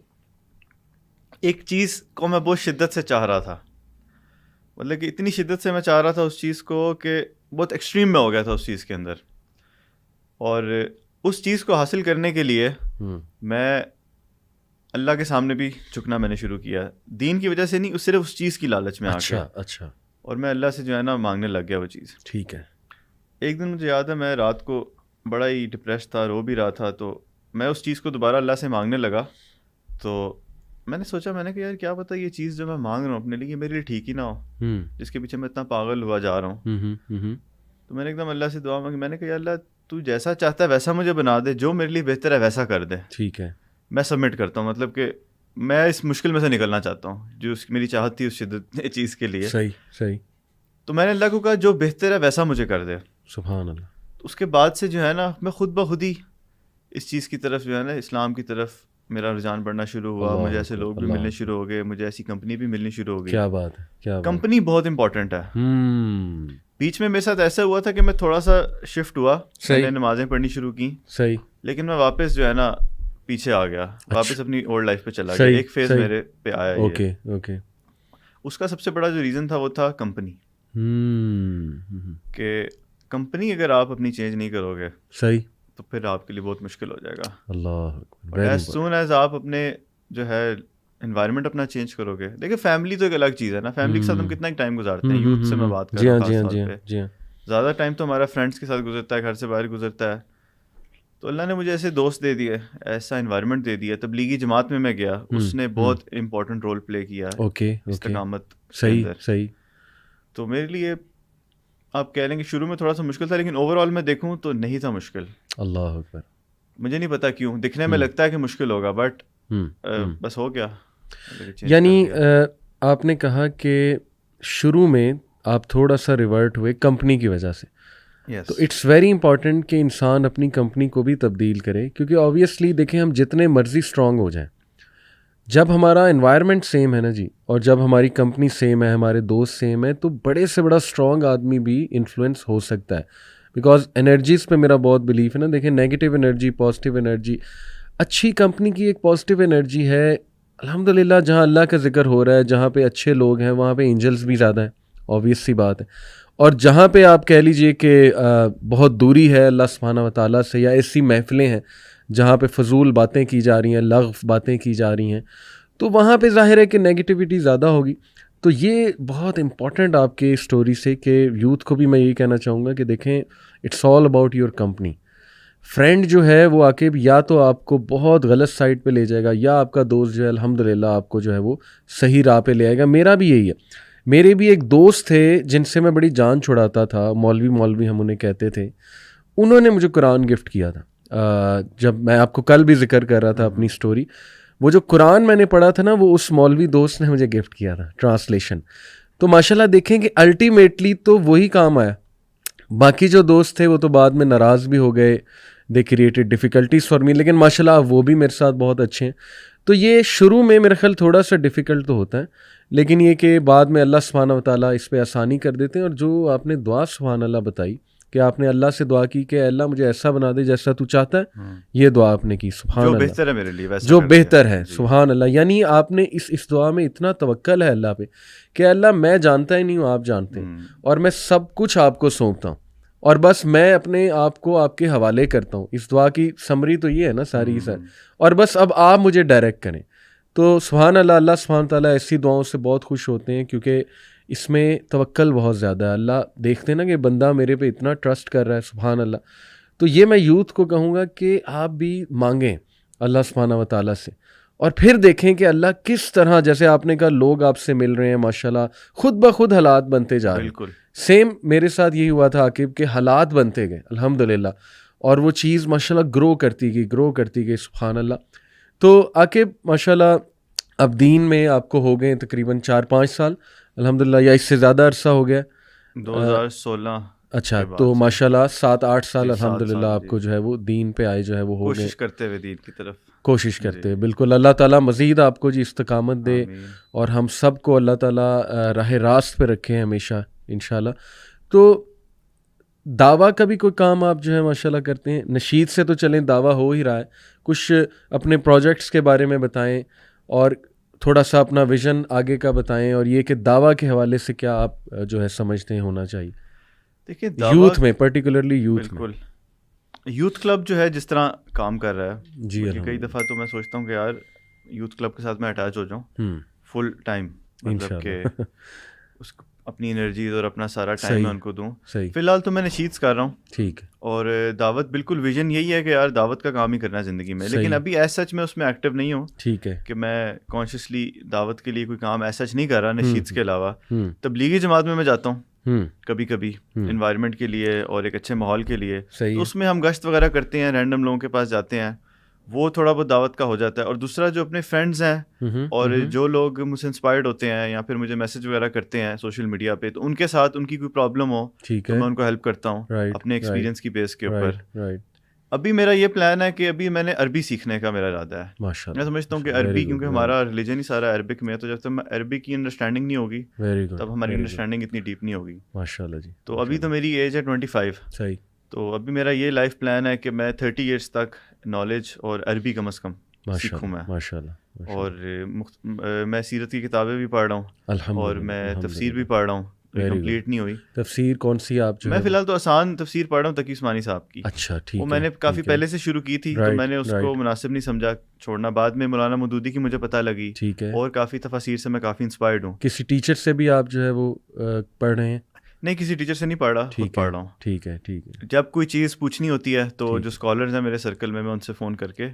ایک چیز کو میں بہت شدت سے چاہ رہا تھا, مطلب کہ اتنی شدت سے میں چاہ رہا تھا اس چیز کو کہ بہت ایکسٹریم میں ہو گیا تھا اس چیز کے اندر. اور اس چیز کو حاصل کرنے کے لیے میں اللہ کے سامنے بھی جھکنا میں نے شروع کیا, دین کی وجہ سے نہیں, صرف اس چیز کی لالچ میں آ کے. اچھا. اور میں اللہ سے جو ہے نا مانگنے لگ گیا وہ چیز. ٹھیک ہے. ایک دن مجھے یاد ہے میں رات کو بڑا ہی ڈپریس تھا, رو بھی رہا تھا, تو میں اس چیز کو دوبارہ اللہ سے مانگنے لگا. تو میں نے سوچا, میں نے کہا یار کیا پتہ یہ چیز جو میں مانگ رہا ہوں اپنے لیے یہ میرے لیے ٹھیک ہی نہ ہو, جس کے پیچھے میں اتنا پاگل ہوا جا رہا ہوں. تو میں نے ایک دم اللہ سے دعا مانگی. میں نے کہا یا اللہ تو جیسا چاہتا ہے ویسا مجھے بنا دے, جو میرے لیے بہتر ہے ویسا کر دے. ٹھیک ہے. میں سبمٹ کرتا ہوں, مطلب کہ میں اس مشکل میں سے نکلنا چاہتا ہوں جو میری چاہت تھی اس شدت چیز کے لیے. صحیح. تو میں نے اللہ کو کہا جو بہتر ہے ویسا مجھے کر دے. سبحان اللہ. تو اس کے بعد سے جو ہے نا میں خود بخود ہی اس چیز کی طرف جو ہے نا اسلام کی طرف میرا رجحان بڑھنا شروع ہوا. مجھے ایسے لوگ بھی ملنے شروع ہو گئے, مجھے ایسی کمپنی بھی ملنی شروع ہو گئی. کیا بات ہے. کمپنی بہت امپورٹنٹ ہے. بیچ میں میرے ساتھ ایسا ہوا تھا کہ میں تھوڑا سا شفٹ ہوا, میں نے نمازیں پڑھنی شروع کی. صحیح. لیکن میں واپس جو ہے نا پیچھے آ گیا, واپس اپنی اولڈ لائف پہ چلا گیا. ایک فیز میرے پہ آیا. اوکے. اس کا سب سے بڑا جو ریزن تھا وہ تھا کمپنی. کہ کمپنی اگر آپ اپنی چینج نہیں کرو گے صحیح تو پھر آپ کے لیے بہت مشکل ہو جائے گا. اللہ. ایز سون ایز آپ اپنے جو ہے انوائرمنٹ اپنا چینج کرو گے. دیکھیں فیملی تو ایک الگ چیز ہے نا, فیملی کے ساتھ ہم کتنا ٹائم گزارتے ہیں, یوتھ سے میں بات کر رہا ہوں خاص طور پہ, زیادہ ٹائم تو ہمارا فرینڈس کے ساتھ گزرتا ہے, گھر سے باہر گزرتا ہے. تو اللہ نے مجھے ایسے دوست دے دیے, ایسا انوائرمنٹ دے دیا. تبلیغی جماعت میں گیا, اس نے بہت امپورٹنٹ رول پلے کیا ہے استقامت. صحیح. تو میرے لیے آپ کہہ لیں کہ شروع میں تھوڑا سا مشکل تھا, لیکن اوور آل میں دیکھوں تو نہیں تھا مشکل. اللہ اکبر. مجھے نہیں پتا کیوں, دکھنے میں لگتا ہے کہ مشکل ہوگا, بٹ بس ہو گیا. یعنی آپ نے کہا کہ شروع میں آپ تھوڑا سا ریورٹ ہوئے کمپنی کی وجہ سے. تو اٹس ویری امپورٹنٹ کہ انسان اپنی کمپنی کو بھی تبدیل کرے, کیونکہ آبویسلی دیکھیں ہم جتنے مرضی اسٹرانگ ہو جائیں, جب ہمارا انوائرمنٹ سیم ہے نا جی, اور جب ہماری کمپنی سیم ہے, ہمارے دوست سیم ہے, تو بڑے سے بڑا اسٹرانگ آدمی بھی انفلوئنس ہو سکتا ہے. بیکاز انرجیز پہ میرا بہت بلیف ہے نا. دیکھیں نیگیٹو انرجی, پازیٹیو انرجی, اچھی کمپنی کی ایک پازیٹیو انرجی ہے. الحمدللہ جہاں اللہ کا ذکر ہو رہا ہے, جہاں پہ اچھے لوگ ہیں, وہاں پہ اینجلس بھی زیادہ ہیں, آبویس سی بات ہے. اور جہاں پہ آپ کہہ لیجئے کہ بہت دوری ہے اللہ سبحانہ و تعالیٰ سے, یا ایسی محفلیں ہیں جہاں پہ فضول باتیں کی جا رہی ہیں, لغو باتیں کی جا رہی ہیں, تو وہاں پہ ظاہر ہے کہ نیگیٹیوٹی زیادہ ہوگی. تو یہ بہت امپورٹنٹ آپ کے اسٹوری سے, کہ یوتھ کو بھی میں یہی کہنا چاہوں گا کہ دیکھیں it's all about your company. Friend جو ہے وہ آ کے یا تو آپ کو بہت غلط سائڈ پہ لے جائے گا, یا آپ کا دوست جو ہے الحمدللہ آپ کو جو ہے وہ صحیح راہ پہ لے آئے گا. میرا بھی یہی ہے. میرے بھی ایک دوست تھے جن سے میں بڑی جان چھڑاتا تھا, مولوی ہم انہیں کہتے تھے. انہوں نے مجھے قرآن گفٹ کیا تھا. جب میں آپ کو کل بھی ذکر کر رہا تھا اپنی اسٹوری, وہ جو قرآن میں نے پڑھا تھا نا, وہ اس مولوی دوست نے مجھے گفٹ کیا تھا, ٹرانسلیشن. تو ماشاءاللہ دیکھیں کہ الٹیمیٹلی تو وہی کام آیا. باقی جو دوست تھے وہ تو بعد میں ناراض بھی ہو گئے, they created difficulties for me, لیکن ماشاءاللہ وہ بھی میرے ساتھ بہت اچھے ہیں. تو یہ شروع میں میرا خیال تھوڑا سا ڈیفیکلٹ تو ہوتا ہے, لیکن یہ کہ بعد میں اللہ سبحانہ و تعالیٰ اس پہ آسانی کر دیتے ہیں. اور جو آپ نے دعا سبحان اللہ بتائی کہ آپ نے اللہ سے دعا کی کہ اللہ مجھے ایسا بنا دے جیسا تو چاہتا ہے, یہ دعا آپ نے کی سبحان اللہ, جو بہتر ہے میرے لیے, جو بہتر ہے سبحان اللہ. یعنی آپ نے اس دعا میں اتنا توکل ہے اللہ پہ کہ اللہ میں جانتا ہی نہیں ہوں, آپ جانتے ہیں, اور میں سب کچھ آپ کو سونپتا ہوں, اور بس میں اپنے آپ کو آپ کے حوالے کرتا ہوں. اس دعا کی سمری تو یہ ہے نا ساری ساری, اور بس اب آپ مجھے ڈائریکٹ کریں. تو سبحان اللہ, اللہ سبحانہ تعالیٰ ایسی دعاؤں سے بہت خوش ہوتے ہیں, کیونکہ اس میں توکل بہت زیادہ ہے. اللہ دیکھتے ہیں نا کہ بندہ میرے پہ اتنا ٹرسٹ کر رہا ہے, سبحان اللہ. تو یہ میں یوتھ کو کہوں گا کہ آپ بھی مانگیں اللہ سبحانہ و تعالیٰ سے, اور پھر دیکھیں کہ اللہ کس طرح, جیسے آپ نے کہا لوگ آپ سے مل رہے ہیں ماشاءاللہ, خود بخود حالات بنتے جا رہے ہیں. بالکل سیم میرے ساتھ یہی ہوا تھا عاقب, کہ حالات بنتے گئے الحمدللہ, اور وہ چیز ماشاءاللہ گرو کرتی گئی سبحان اللہ. تو عاقب ماشاءاللہ اب دین میں آپ کو ہو گئے تقریباً 4-5 سال الحمدللہ, یا اس سے زیادہ عرصہ ہو گیا؟ 2016. اچھا, تو ماشاءاللہ 7-8 سال الحمدللہ آپ کو جو ہے وہ دین پہ آئے جو ہے وہ ہو گئے, کوشش کرتے ہوئے دین کی طرف کوشش کرتے ہیں. بالکل, اللہ تعالیٰ مزید آپ کو جی استقامت دے, اور ہم سب کو اللہ تعالیٰ راہ راست پہ رکھے ہمیشہ انشاءاللہ. تو دعویٰ کا بھی کوئی کام آپ جو ہے ماشاءاللہ کرتے ہیں؟ نشید سے تو چلیں دعویٰ ہو ہی رہا ہے, کچھ اپنے پروجیکٹس کے بارے میں بتائیں, اور تھوڑا سا اپنا ویژن آگے کا بتائیں, اور یہ کہ دعویٰ کے حوالے سے کیا آپ جو ہے سمجھتے ہیں ہونا چاہیے دیکھیے یوتھ میں, پرٹیکولرلی یوتھ میں؟ بالکل, یوتھ کلب جو ہے جس طرح کام کر رہا ہے جی, کئی دفعہ تو میں سوچتا ہوں کہ یار یوتھ کلب کے ساتھ میں اٹیچ ہو جاؤں فل ٹائم, مطلب کہ اس اپنی انرجیز اور اپنا سارا ٹائم میں ان کو دوں. فی الحال تو میں نشیدز کر رہا ہوں, ٹھیک, اور دعوت بالکل ویژن یہی ہے کہ یار دعوت کا کام ہی کرنا ہے زندگی میں, لیکن ابھی ایز سچ میں اس میں ایکٹیو نہیں ہوں. ٹھیک ہے, کہ میں کانشیسلی دعوت کے لیے کوئی کام ایز سچ نہیں کر رہا نشیدز کے علاوہ. تبلیغی جماعت میں جاتا ہوں کبھی کبھی انوائرمنٹ کے لیے اور ایک اچھے ماحول کے لیے, تو اس میں ہم گشت وغیرہ کرتے ہیں, رینڈم لوگوں کے پاس جاتے ہیں, وہ تھوڑا بہت دعوت کا ہو جاتا ہے. اور دوسرا جو اپنے فرینڈز ہیں اور جو لوگ مجھ سے انسپائرڈ ہوتے ہیں یا پھر مجھے میسج وغیرہ کرتے ہیں سوشل میڈیا پہ, تو ان کے ساتھ ان کی کوئی پرابلم ہو تو میں ان کو ہیلپ کرتا ہوں اپنے ایکسپیرینس کی بیس کے اوپر. ابھی میرا یہ پلان ہے کہ ابھی میں نے عربی سیکھنے کا میرا ارادہ ہے. میں سمجھتا ہوں کہ عربی, کیونکہ ہمارا ریلیجن ہی سارا عربک میں ہے, تو جب تک میں عربی کی انڈرسٹینڈنگ نہیں ہوگی تب ہماری انڈرسٹینڈنگ اتنی ڈیپ نہیں ہوگی. ماشاءاللہ جی. تو ابھی تو میری ایج ہے 25. صحیح. تو ابھی میرا یہ لائف پلان ہے کہ میں 30 ایئرس تک نالج اور عربی کم از کم سیکھوں میں. ماشاءاللہ. اور میں سیرت کی کتابیں بھی پڑھ رہا ہوں, اور میں تفسیر بھی پڑھ رہا ہوں, کمپلیٹ نہیں ہوئی. تفسیر کون سی آپ جو میں فی الحال تو آسان تفسیر پڑھ رہا ہوں تقی عثمانی صاحب کی. اچھا, ٹھیک. وہ میں نے کافی پہلے سے شروع کی تھی, تو میں نے اس کو مناسب نہیں سمجھا چھوڑنا. بعد میں مولانا مودودی کی مجھے پتہ لگی, ٹھیک ہے, اور کافی تفاسیر سے میں کافی انسپائرڈ ہوں. کسی ٹیچر سے بھی آپ جو ہے وہ پڑھ رہے ہیں؟ نہیں, کسی ٹیچر سے نہیں پڑھ رہا, خود پڑھ رہا ہوں. ٹھیک ہے, ٹھیک ہے. جب کوئی چیز پوچھنی ہوتی ہے تو جو اسکالرز ہیں میرے سرکل میں ان سے فون کر کے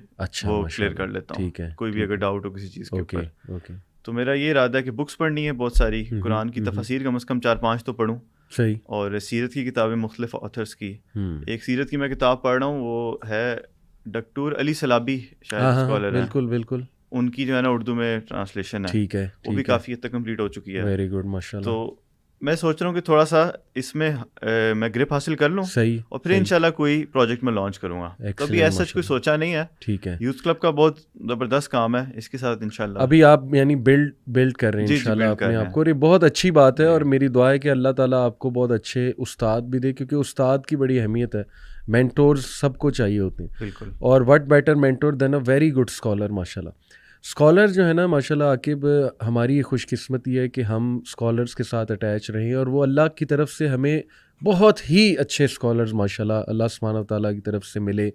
وہ کلیئر کر لیتا ہوں. ٹھیک ہے, کوئی بھی اگر ڈاؤٹ ہو کسی چیز کے اوپر. اوکے. تو میرا یہ ارادہ ہے کہ بکس پڑھنی ہے بہت ساری, قرآن کی تفاسیر کم از کم 4-5 تو پڑھوں. صحیح. اور سیرت کی کتابیں مختلف آتھرس کی. ایک سیرت کی میں کتاب پڑھ رہا ہوں, وہ ہے ڈاکٹر علی سلابی, شاید اسکالر ہیں. بالکل بالکل. ان کی جو ہے نا اردو میں ٹرانسلیشن ہے, ٹھیک ہے, وہ بھی کافی حد تک کمپلیٹ ہو چکی ہے. ویری گڈ, ماشاءاللہ. تو میں سوچ رہا ہوں کہ تھوڑا سا اس میں میں گرپ حاصل کر لوں, صحیح, اور پھر انشاءاللہ کوئی پروجیکٹ میں لانچ کروں گا. کبھی ایسا کوئی سوچا نہیں ہے. ٹھیک ہے. یوتھ کلب کا بہت زبردست کام ہے, اس کے ساتھ انشاءاللہ ابھی آپ یعنی بلڈ کر رہے ہیں انشاءاللہ اپنے آپ کو, اور یہ بہت اچھی بات ہے. اور میری دعا ہے کہ اللہ تعالیٰ آپ کو بہت اچھے استاد بھی دے, کیونکہ استاد کی بڑی اہمیت ہے. مینٹورز سب کو چاہیے ہوتے ہیں, بالکل. اور what better mentor than a very good scholar. ماشاءاللہ اسکالر جو ہے نا ماشاءاللہ عاقب, ہماری خوش قسمتی ہے کہ ہم اسکالرس کے ساتھ اٹیچ رہیں, اور وہ اللہ کی طرف سے ہمیں بہت ہی اچھے اسکالرز ماشاءاللہ اللہ سبحانہ و تعالیٰ کی طرف سے ملے,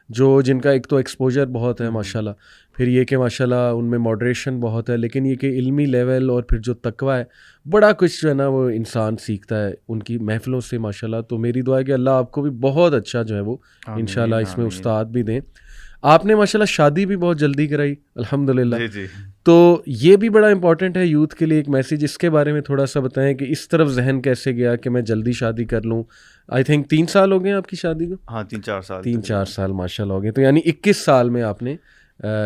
جو جن کا ایک تو ایکسپوجر بہت ہے ماشاءاللہ, پھر یہ کہ ماشاءاللہ ان میں ماڈریشن بہت ہے, لیکن یہ کہ علمی لیول اور پھر جو تقویٰ ہے, بڑا کچھ جو ہے نا وہ انسان سیکھتا ہے ان کی محفلوں سے ماشاءاللہ. تو میری دعا ہے کہ اللہ آپ کو بھی بہت اچھا جو ہے وہ انشاءاللہ اس میں استاد بھی دیں. آپ نے ماشاءاللہ شادی بھی بہت جلدی کرائی الحمدللہ. جی. تو یہ بھی بڑا امپورٹنٹ ہے یوتھ کے لیے ایک میسیج, اس کے بارے میں تھوڑا سا بتائیں کہ اس طرف ذہن کیسے گیا کہ میں جلدی شادی کر لوں. آئی تھنک 3 سال ہو گئے آپ کی شادی کو؟ ہاں, 3-4 سال. 3-4 سال ماشاءاللہ ہو گئے, تو یعنی 21 سال میں آپ نے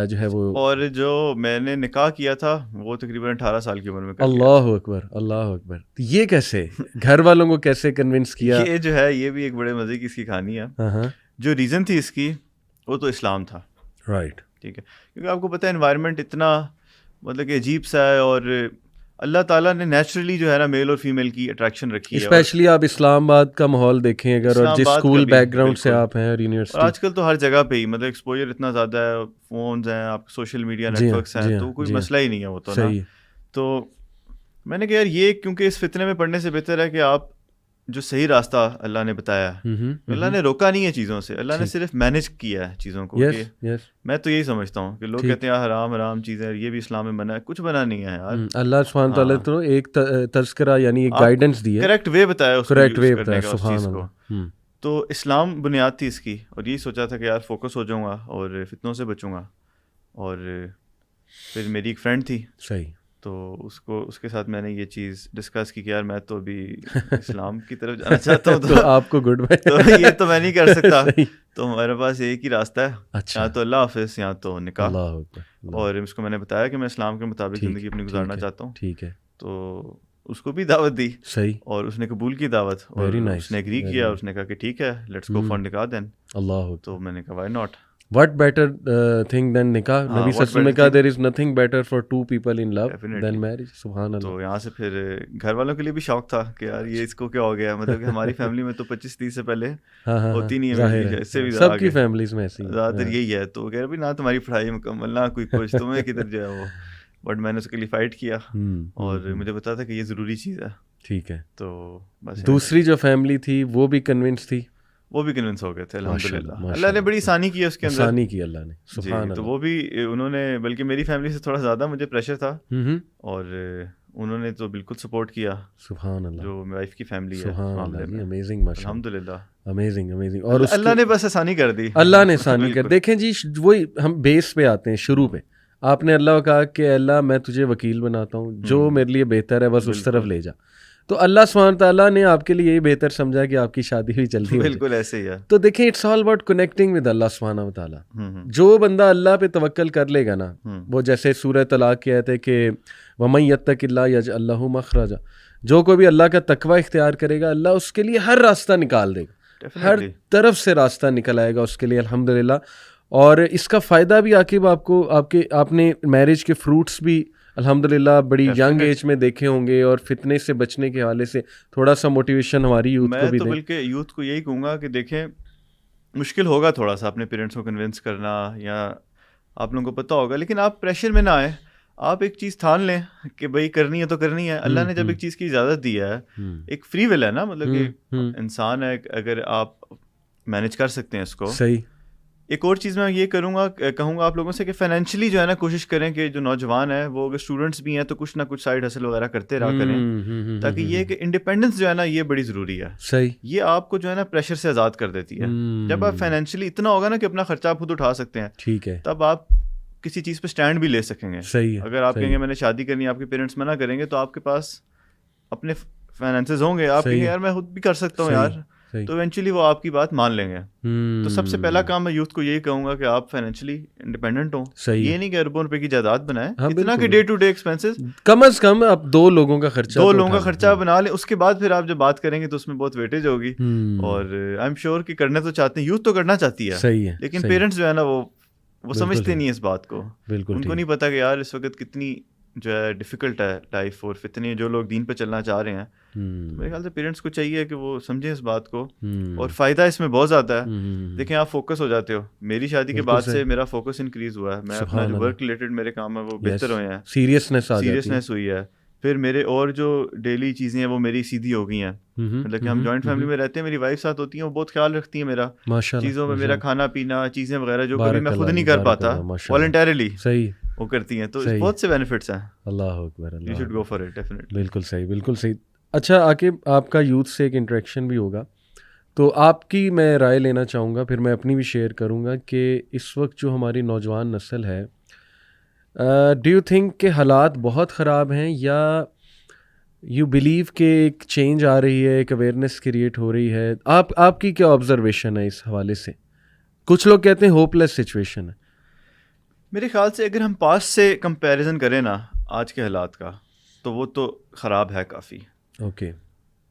جو ہے وہ. اور جو میں نے نکاح کیا تھا وہ تقریباً 18 سال کی عمر میں. اللہ اکبر, اللہ اکبر. یہ کیسے, گھر والوں کو کیسے کنونس کیا؟ یہ جو ہے یہ بھی ایک بڑے مزے کی اس کی کہانی ہے. جو ریزن تھی اس کی وہ تو اسلام تھا. رائٹ. ٹھیک ہے, کیونکہ آپ کو پتہ ہے انوائرمنٹ اتنا مطلب کہ عجیب سا ہے, اور اللہ تعالیٰ نے نیچرلی جو ہے نا میل اور فیمیل کی اٹریکشن رکھی ہے. اسپیشلی آپ اسلام آباد کا ماحول دیکھیں اگر, اور جس اسکول بیک گراؤنڈ سے آپ ہیں اور یونیورسٹی, اور آج کل تو ہر جگہ پہ ہی مطلب ایکسپوجر اتنا زیادہ ہے, فونز ہیں, آپ سوشل میڈیا نیٹ ورکس ہیں, تو کوئی مسئلہ ہی نہیں ہے وہ تو نا. تو میں نے کہا یار یہ کیونکہ اس فتنے میں پڑھنے سے بہتر ہے کہ آپ جو صحیح راستہ اللہ نے بتایا ہے, اللہ نے روکا نہیں ہے چیزوں سے, اللہ نے صرف مینیج کیا ہے چیزوں کو. میں تو یہی سمجھتا ہوں کہ لوگ کہتے ہیں حرام چیزیں, یہ بھی اسلام میں منع ہے, کچھ منع نہیں ہے یار. اللہ سبحانہ تعالیٰ تو ایک تذکرہ یعنی ایک گائیڈنس دی ہے, کریکٹ وے بتایا اس کریکٹ وے بتایا اس چیز کو. تو اسلام بنیاد تھی اس کی, اور یہی سوچا تھا کہ یار فوکس ہو جاؤں گا اور فتنوں سے بچوں گا. اور پھر میری ایک فرینڈ تھی, صحیح, تو اس کے ساتھ میں نے یہ چیز ڈسکس کی کہ یار میں تو ابھی اسلام کی طرف جانا چاہتا ہوں, تو آپ کو گڈ بائے, تو یہ تو میں نہیں کر سکتا, تو ہمارے پاس ایک ہی راستہ ہے, اچھا, یا تو اللہ حافظ یا تو نکاح. اللہ اکبر, اور اس کو میں نے بتایا کہ میں اسلام کے مطابق زندگی اپنی گزارنا چاہتا ہوں. ٹھیک ہے, تو اس کو بھی دعوت دی, صحیح, اور اس نے قبول کی دعوت, اور اس نے ایگری کیا, اس نے کہا کہ ٹھیک ہے لیٹس گو فار نکاح دین. اللہ, تو میں نے کہا why not, what better thing than nikah, نبی صلی اللہ علیہ وسلم نے کہا there is nothing better for two people in love than marriage. سبحان اللہ. تو یہاں سے پھر گھر والوں کے لیے بھی شوق تھا کہ یار یہ اس کو کیا ہو گیا, مطلب کہ ہماری فیملی میں تو 25-30 سے پہلے ہوتی نہیں ہے, اس سے بھی سب کی فیملیز میں ایسی زیادہ تر یہی ہے. تو کہہ رہے بھی نہ تمہاری پڑھائی مکمل, نہ کوئی کچھ, تمہیں کدھر جو ہے وہ, بٹ میں نے اس کے لیے فائٹ کیا, اور مجھے پتا تھا کہ یہ ضروری چیز ہے. ٹھیک ہے, تو بس دوسری جو فیملی تھی وہ بھی کنونس تھی, وہ بھی کنونس ہو گئے تھے الحمدللہ. اللہ نے بڑی آسانی کی ہے اس کے اندر, آسانی کی اللہ نے, سبحان اللہ. تو وہ بھی انہوں نے, بلکہ میری فیملی سے تھوڑا زیادہ مجھے پریشر تھا, اور انہوں نے تو بالکل سپورٹ کیا. سبحان اللہ, جو میری وائف کی فیملی ہے, سبحان اللہ, امیزنگ, الحمدللہ, امیزنگ امیزنگ. اور اللہ نے بس آسانی کر دی, اللہ نے آسانی کر. دیکھیں جی, وہی ہم بیس پہ آتے ہیں, شروع پہ آپ نے اللہ کو کہا کہ اللہ میں تجھے وکیل بناتا ہوں, جو میرے لیے بہتر ہے بس اس طرف لے جا. تو اللہ سبحانہ تعالیٰ نے آپ کے لیے یہی بہتر سمجھا کہ آپ کی شادی ہوئی جلدی. بالکل ایسے ہی ہے. تو دیکھیں it's all about connecting with اللہ سبحانہ تعالیٰ. جو بندہ اللہ پہ توکل کر لے گا نا, وہ جیسے سورہ طلاق کی آیت ہے کہ وَمَن يَتَّقِ اللَّهَ يَجْعَل لَّهُ مَخْرَجًا, جو کوئی بھی اللہ کا تقوی اختیار کرے گا اللہ اس کے لیے ہر راستہ نکال دے گا, ہر طرف سے راستہ نکل آئے گا اس کے لیے الحمدللہ. اور اس کا فائدہ بھی عاقب آپ کو, آپ نے میرج کے فروٹس بھی الحمدللہ بڑی ینگ ایج میں دیکھے ہوں گے, اور فتنے سے بچنے کے حوالے سے تھوڑا سا موٹیویشن ہماری یوتھ کو بھی دیں. میں تو بلکہ یوتھ کو یہی کہوں گا کہ دیکھیں مشکل ہوگا تھوڑا سا اپنے پیرنٹس کو کنونس کرنا, یا آپ لوگوں کو پتہ ہوگا, لیکن آپ پریشر میں نہ آئیں. آپ ایک چیز ٹھان لیں کہ بھائی کرنی ہے تو کرنی ہے. اللہ نے جب ایک چیز کی اجازت دی ہے, ایک فری ول ہے نا, مطلب کہ انسان ہے, اگر آپ مینیج کر سکتے ہیں اس کو. صحیح. ایک اور چیز میں یہ کہوں گا آپ لوگوں سے کہ فائنینشلی جو ہے نا کوشش کریں کہ جو نوجوان ہیں وہ اگر اسٹوڈنٹس بھی ہیں تو کچھ نہ کچھ سائڈ ہسل وغیرہ کرتے رہا کریں, تاکہ یہ کہ انڈیپینڈنس جو ہے نا یہ بڑی ضروری ہے. صحیح. یہ آپ کو جو ہے نا پریشر سے آزاد کر دیتی ہے. جب آپ فائنینشلی اتنا ہوگا نا کہ اپنا خرچہ آپ خود اٹھا سکتے ہیں, ٹھیک ہے, تب آپ کسی چیز پہ اسٹینڈ بھی لے سکیں گے. صحیح. اگر آپ کہیں گے میں نے شادی کرنی ہے, آپ کے پیرنٹس منع کریں گے, تو آپ کے پاس اپنے فائنینسز ہوں گے, آپ کہیں گے یار میں خود بھی کر سکتا ہوں یار, تو ایونچولی وہ آپ کی بات مان لیں گے. تو سب سے پہلا کام میں یوتھ کو یہی کہوں گا کہ آپ فائنینشلی انڈیپینڈنٹ ہوں. یہ نہیں کہ اربوں روپے کی جائیداد بنائیں, اتنا کہ ڈے ٹو ڈے ایکسپینسز کم از کم آپ 2 لوگوں کا خرچہ بنا لیں. اس کے بعد پھر آپ جب بات کریں گے تو اس میں بہت ویٹیج ہوگی, اور آئی ایم شیور کہ کرنا تو چاہتے ہیں, یوتھ تو کرنا چاہتی ہے. صحیح ہے. لیکن پیرنٹس جو ہے نا وہ سمجھتے نہیں اس بات کو. بالکل ان کو نہیں پتا کہ یار اس وقت کتنی جو ہے ڈیفیکلٹ ہے لائف, اور فتنے جو لوگ دین پہ چلنا چاہ رہے ہیں. میرے خیال سے پیرنٹس کو چاہیے کہ وہ سمجھیں اس بات کو, اور فائدہ اس میں بہت زیادہ ہے. دیکھیں آپ فوکس ہو جاتے ہو. میری شادی کے بعد سے میرا فوکس انکریز ہوا ہے, میں اپنا جو ورک ریلیٹڈ میرے کام ہے وہ بہتر ہوئے ہیں, سیریسنیس ہوئی ہے. پھر میرے اور جو ڈیلی چیزیں ہیں وہ میری سیدھی ہو گئی ہیں. مطلب کہ ہم جوائنٹ فیملی میں رہتے ہیں, میری وائف ساتھ ہوتی ہیں, وہ بہت خیال رکھتی ہیں میرا چیزوں میں, میرا کھانا پینا, چیزیں وغیرہ جو کبھی میں خود نہیں کر پاتا والنٹیرلی وہ کرتی ہیں. تو بہت سے بینیفٹس ہیں. اللہ اکبر, you should go for it definitely. بالکل صحیح, بالکل صحیح. اچھا عاقب, آپ کا یوتھ سے ایک انٹریکشن بھی ہوگا, تو آپ کی میں رائے لینا چاہوں گا, پھر میں اپنی بھی شیئر کروں گا کہ اس وقت جو ہماری نوجوان نسل ہے, ڈو یو تھنک کہ حالات بہت خراب ہیں, یا یو بلیو کہ ایک چینج آ رہی ہے, ایک اویئرنیس کریٹ ہو رہی ہے؟ آپ کی کیا آبزرویشن ہے اس حوالے سے؟ کچھ لوگ کہتے ہیں ہوپ لیس سچویشن ہے. میرے خیال سے اگر ہم پاسٹ سے کمپیریزن کریں نا آج کے حالات کا, تو وہ تو خراب ہے کافی. اوکے.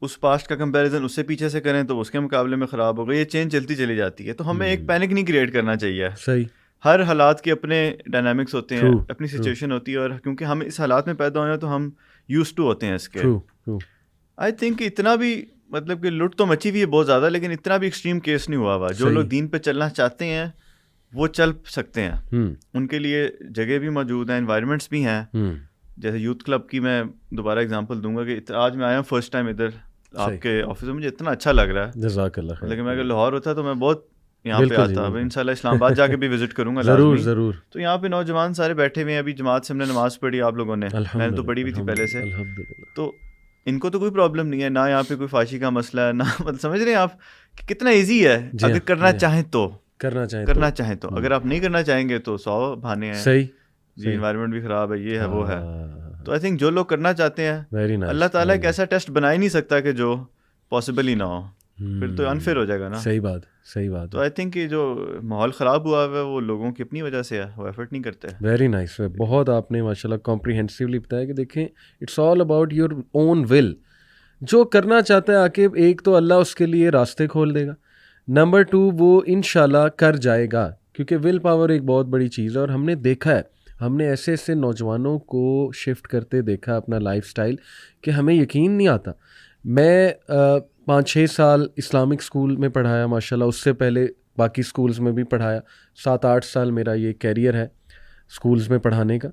اس پاسٹ کا کمپیریزن اس سے پیچھے سے کریں تو اس کے مقابلے میں خراب ہو گئی. یہ چینج چلتی چلی جاتی ہے, تو ہمیں ایک پینک نہیں کریٹ کرنا چاہیے. صحیح. ہر حالات کے اپنے ڈائنامکس ہوتے ہیں, اپنی سچویشن ہوتی ہے, اور کیونکہ ہم اس حالات میں پیدا ہوئے ہیں تو ہم یوز ٹو ہوتے ہیں اس کے. آئی تھنک اتنا بھی مطلب کہ لٹ تو مچی ہوئی ہے بہت زیادہ, لیکن اتنا بھی ایکسٹریم کیس نہیں ہوا. جو لوگ دین پہ چلنا چاہتے ہیں وہ چل سکتے ہیں, ان کے لیے جگہ بھی موجود ہیں, انوائرمنٹس بھی ہیں. جیسے یوتھ کلب کی میں دوبارہ اگزامپل دوں گا کہ آج میں آیا ہوں فرسٹ ٹائم ادھر آپ کے آفس میں, مجھے اتنا اچھا لگ رہا ہے. جزاک اللہ. لیکن میں اگر لاہور ہوتا تو میں بہت یہاں پہ آتا. انشاءاللہ اسلام آباد جا کے بھی وزٹ کروں گا ضرور. تو یہاں پہ نوجوان سارے بیٹھے ہوئے ہیں, ابھی جماعت سے ہم نے نماز پڑھی, آپ لوگوں نے, میں نے تو پڑھی بھی تھی پہلے سے. تو ان کو تو کوئی پرابلم نہیں ہے, نہ یہاں پہ کوئی فحاشی کا مسئلہ ہے, نہ مطلب سمجھ رہے ہیں آپ کہ کتنا ایزی ہے. اگر کرنا چاہیں تو, اگر آپ نہیں کرنا چاہیں گے تو 100 بہانے ہیں. صحیح. جی انوائرمنٹ بھی خراب ہے، یہ ہے وہ ہے. تو آئی تھنک جو لوگ کرنا چاہتے ہیں اللہ تعالیٰ ایک ایسا ٹیسٹ بنا ہی نہیں سکتا کہ جو پاسبل ہی نہ ہو، پھر تو انفیئر ہو جائے گا نا. صحیح بات. تو آئی تھنک کہ جو ماحول خراب ہوا ہے وہ لوگوں کی اپنی وجہ سے ہے، وہ ایفرٹ نہیں کرتے. Very nice. بہت آپ نے ماشاء اللہ کمپریہنسولی بتایا کہ دیکھیں it's all about your own will. جو کرنا چاہتا ہے عاقب، ایک تو اللہ اس کے لیے راستے کھول دے گا، نمبر 2 وہ انشاءاللہ کر جائے گا، کیونکہ ول پاور ایک بہت بڑی چیز ہے. اور ہم نے دیکھا ہے، ہم نے ایسے ایسے نوجوانوں کو شفٹ کرتے دیکھا اپنا لائف سٹائل کہ ہمیں یقین نہیں آتا. میں 5-6 سال اسلامک اسکول میں پڑھایا ماشاء اللہ، اس سے پہلے باقی اسکولز میں بھی پڑھایا. 7-8 سال میرا یہ کیریئر ہے اسکولز میں پڑھانے کا.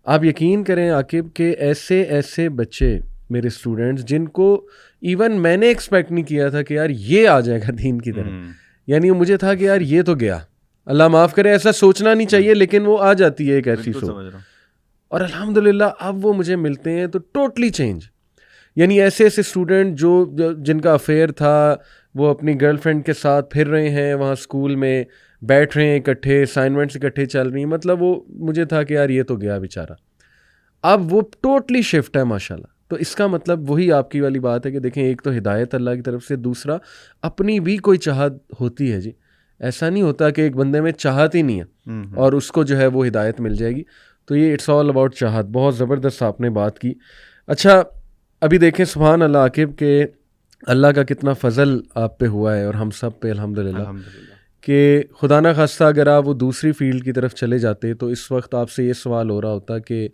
آپ یقین کریں عاقب کہ ایسے ایسے بچے میرے اسٹوڈنٹس جن کو ایون میں نے ایکسپیکٹ نہیں کیا تھا کہ یار یہ آ جائے گا دین کی طرف. یعنی مجھے تھا کہ یار یہ تو گیا، اللہ معاف کرے، ایسا سوچنا نہیں چاہیے، لیکن وہ آ جاتی ہے ایک ایسی سوچ. اور الحمدللہ اب وہ مجھے ملتے ہیں تو ٹوٹلی چینج. یعنی ایسے ایسے اسٹوڈنٹ جو جن کا افیئر تھا وہ اپنی گرل فرینڈ کے ساتھ پھر رہے ہیں وہاں اسکول میں، بیٹھ رہے ہیں اکٹھے، اسائنمنٹس اکٹھے چل رہی ہیں. مطلب وہ مجھے تھا کہ یار یہ تو گیا بیچارہ. اب وہ ٹوٹلی شفٹ ہے ماشاءاللہ. تو اس کا مطلب وہی آپ کی والی بات ہے کہ دیکھیں ایک تو ہدایت اللہ کی طرف سے، دوسرا اپنی بھی کوئی چاہت ہوتی ہے. جی ایسا نہیں ہوتا کہ ایک بندے میں چاہت ہی نہیں ہے اور اس کو جو ہے وہ ہدایت مل جائے گی. تو یہ اٹس آل اباؤٹ چاہت. بہت زبردست آپ نے بات کی. اچھا ابھی دیکھیں سبحان اللہ عاقب کہ اللہ کا کتنا فضل آپ پہ ہوا ہے اور ہم سب پہ الحمدللہ کہ خدا نہ خواستہ اگر آپ وہ دوسری فیلڈ کی طرف چلے جاتے تو اس وقت آپ سے یہ سوال ہو رہا ہوتا کہ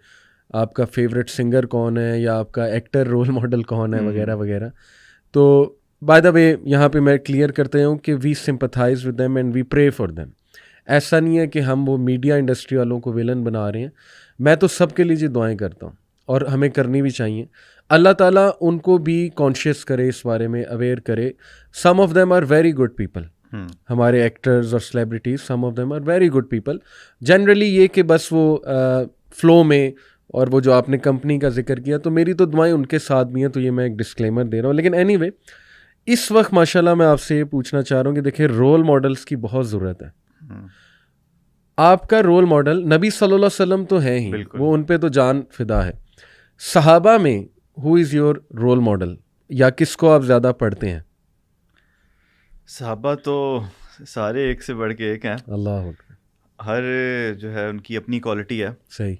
آپ کا فیوریٹ سنگر کون ہے یا آپ کا ایکٹر رول ماڈل کون ہے وغیرہ وغیرہ. تو بائی دا وے یہاں پہ میں کلیئر کرتے ہوں کہ we sympathise with them and we pray for them. ایسا نہیں ہے کہ ہم وہ میڈیا انڈسٹری والوں کو ویلن بنا رہے ہیں. میں تو سب کے لیے جی دعائیں کرتا ہوں اور ہمیں کرنی بھی چاہیے. اللہ تعالیٰ ان کو بھی کانشیس کرے، اس بارے میں اویئر کرے. Some of them are very good people. ہمارے ایکٹرز اور celebrities some of them are very good people. Generally یہ کہ بس وہ فلو میں، اور وہ جو آپ نے کمپنی کا ذکر کیا تو میری تو دعائیں ان کے ساتھ بھی ہیں، تو یہ میں ایک ڈسکلیمر دے رہا ہوں. لیکن اینی وے اس وقت ماشاءاللہ میں آپ سے یہ پوچھنا چاہ رہا ہوں کہ دیکھیں رول ماڈلس کی بہت ضرورت ہے. آپ کا رول ماڈل نبی صلی اللہ علیہ وسلم تو ہیں ہی، وہ ان پہ تو جان فدا ہے. صحابہ میں ہو از یور رول ماڈل، یا کس کو آپ زیادہ پڑھتے ہیں؟ صحابہ تو سارے ایک سے بڑھ کے ایک ہیں. اللہ ہر جو ہے ان کی اپنی کوالٹی ہے. صحیح.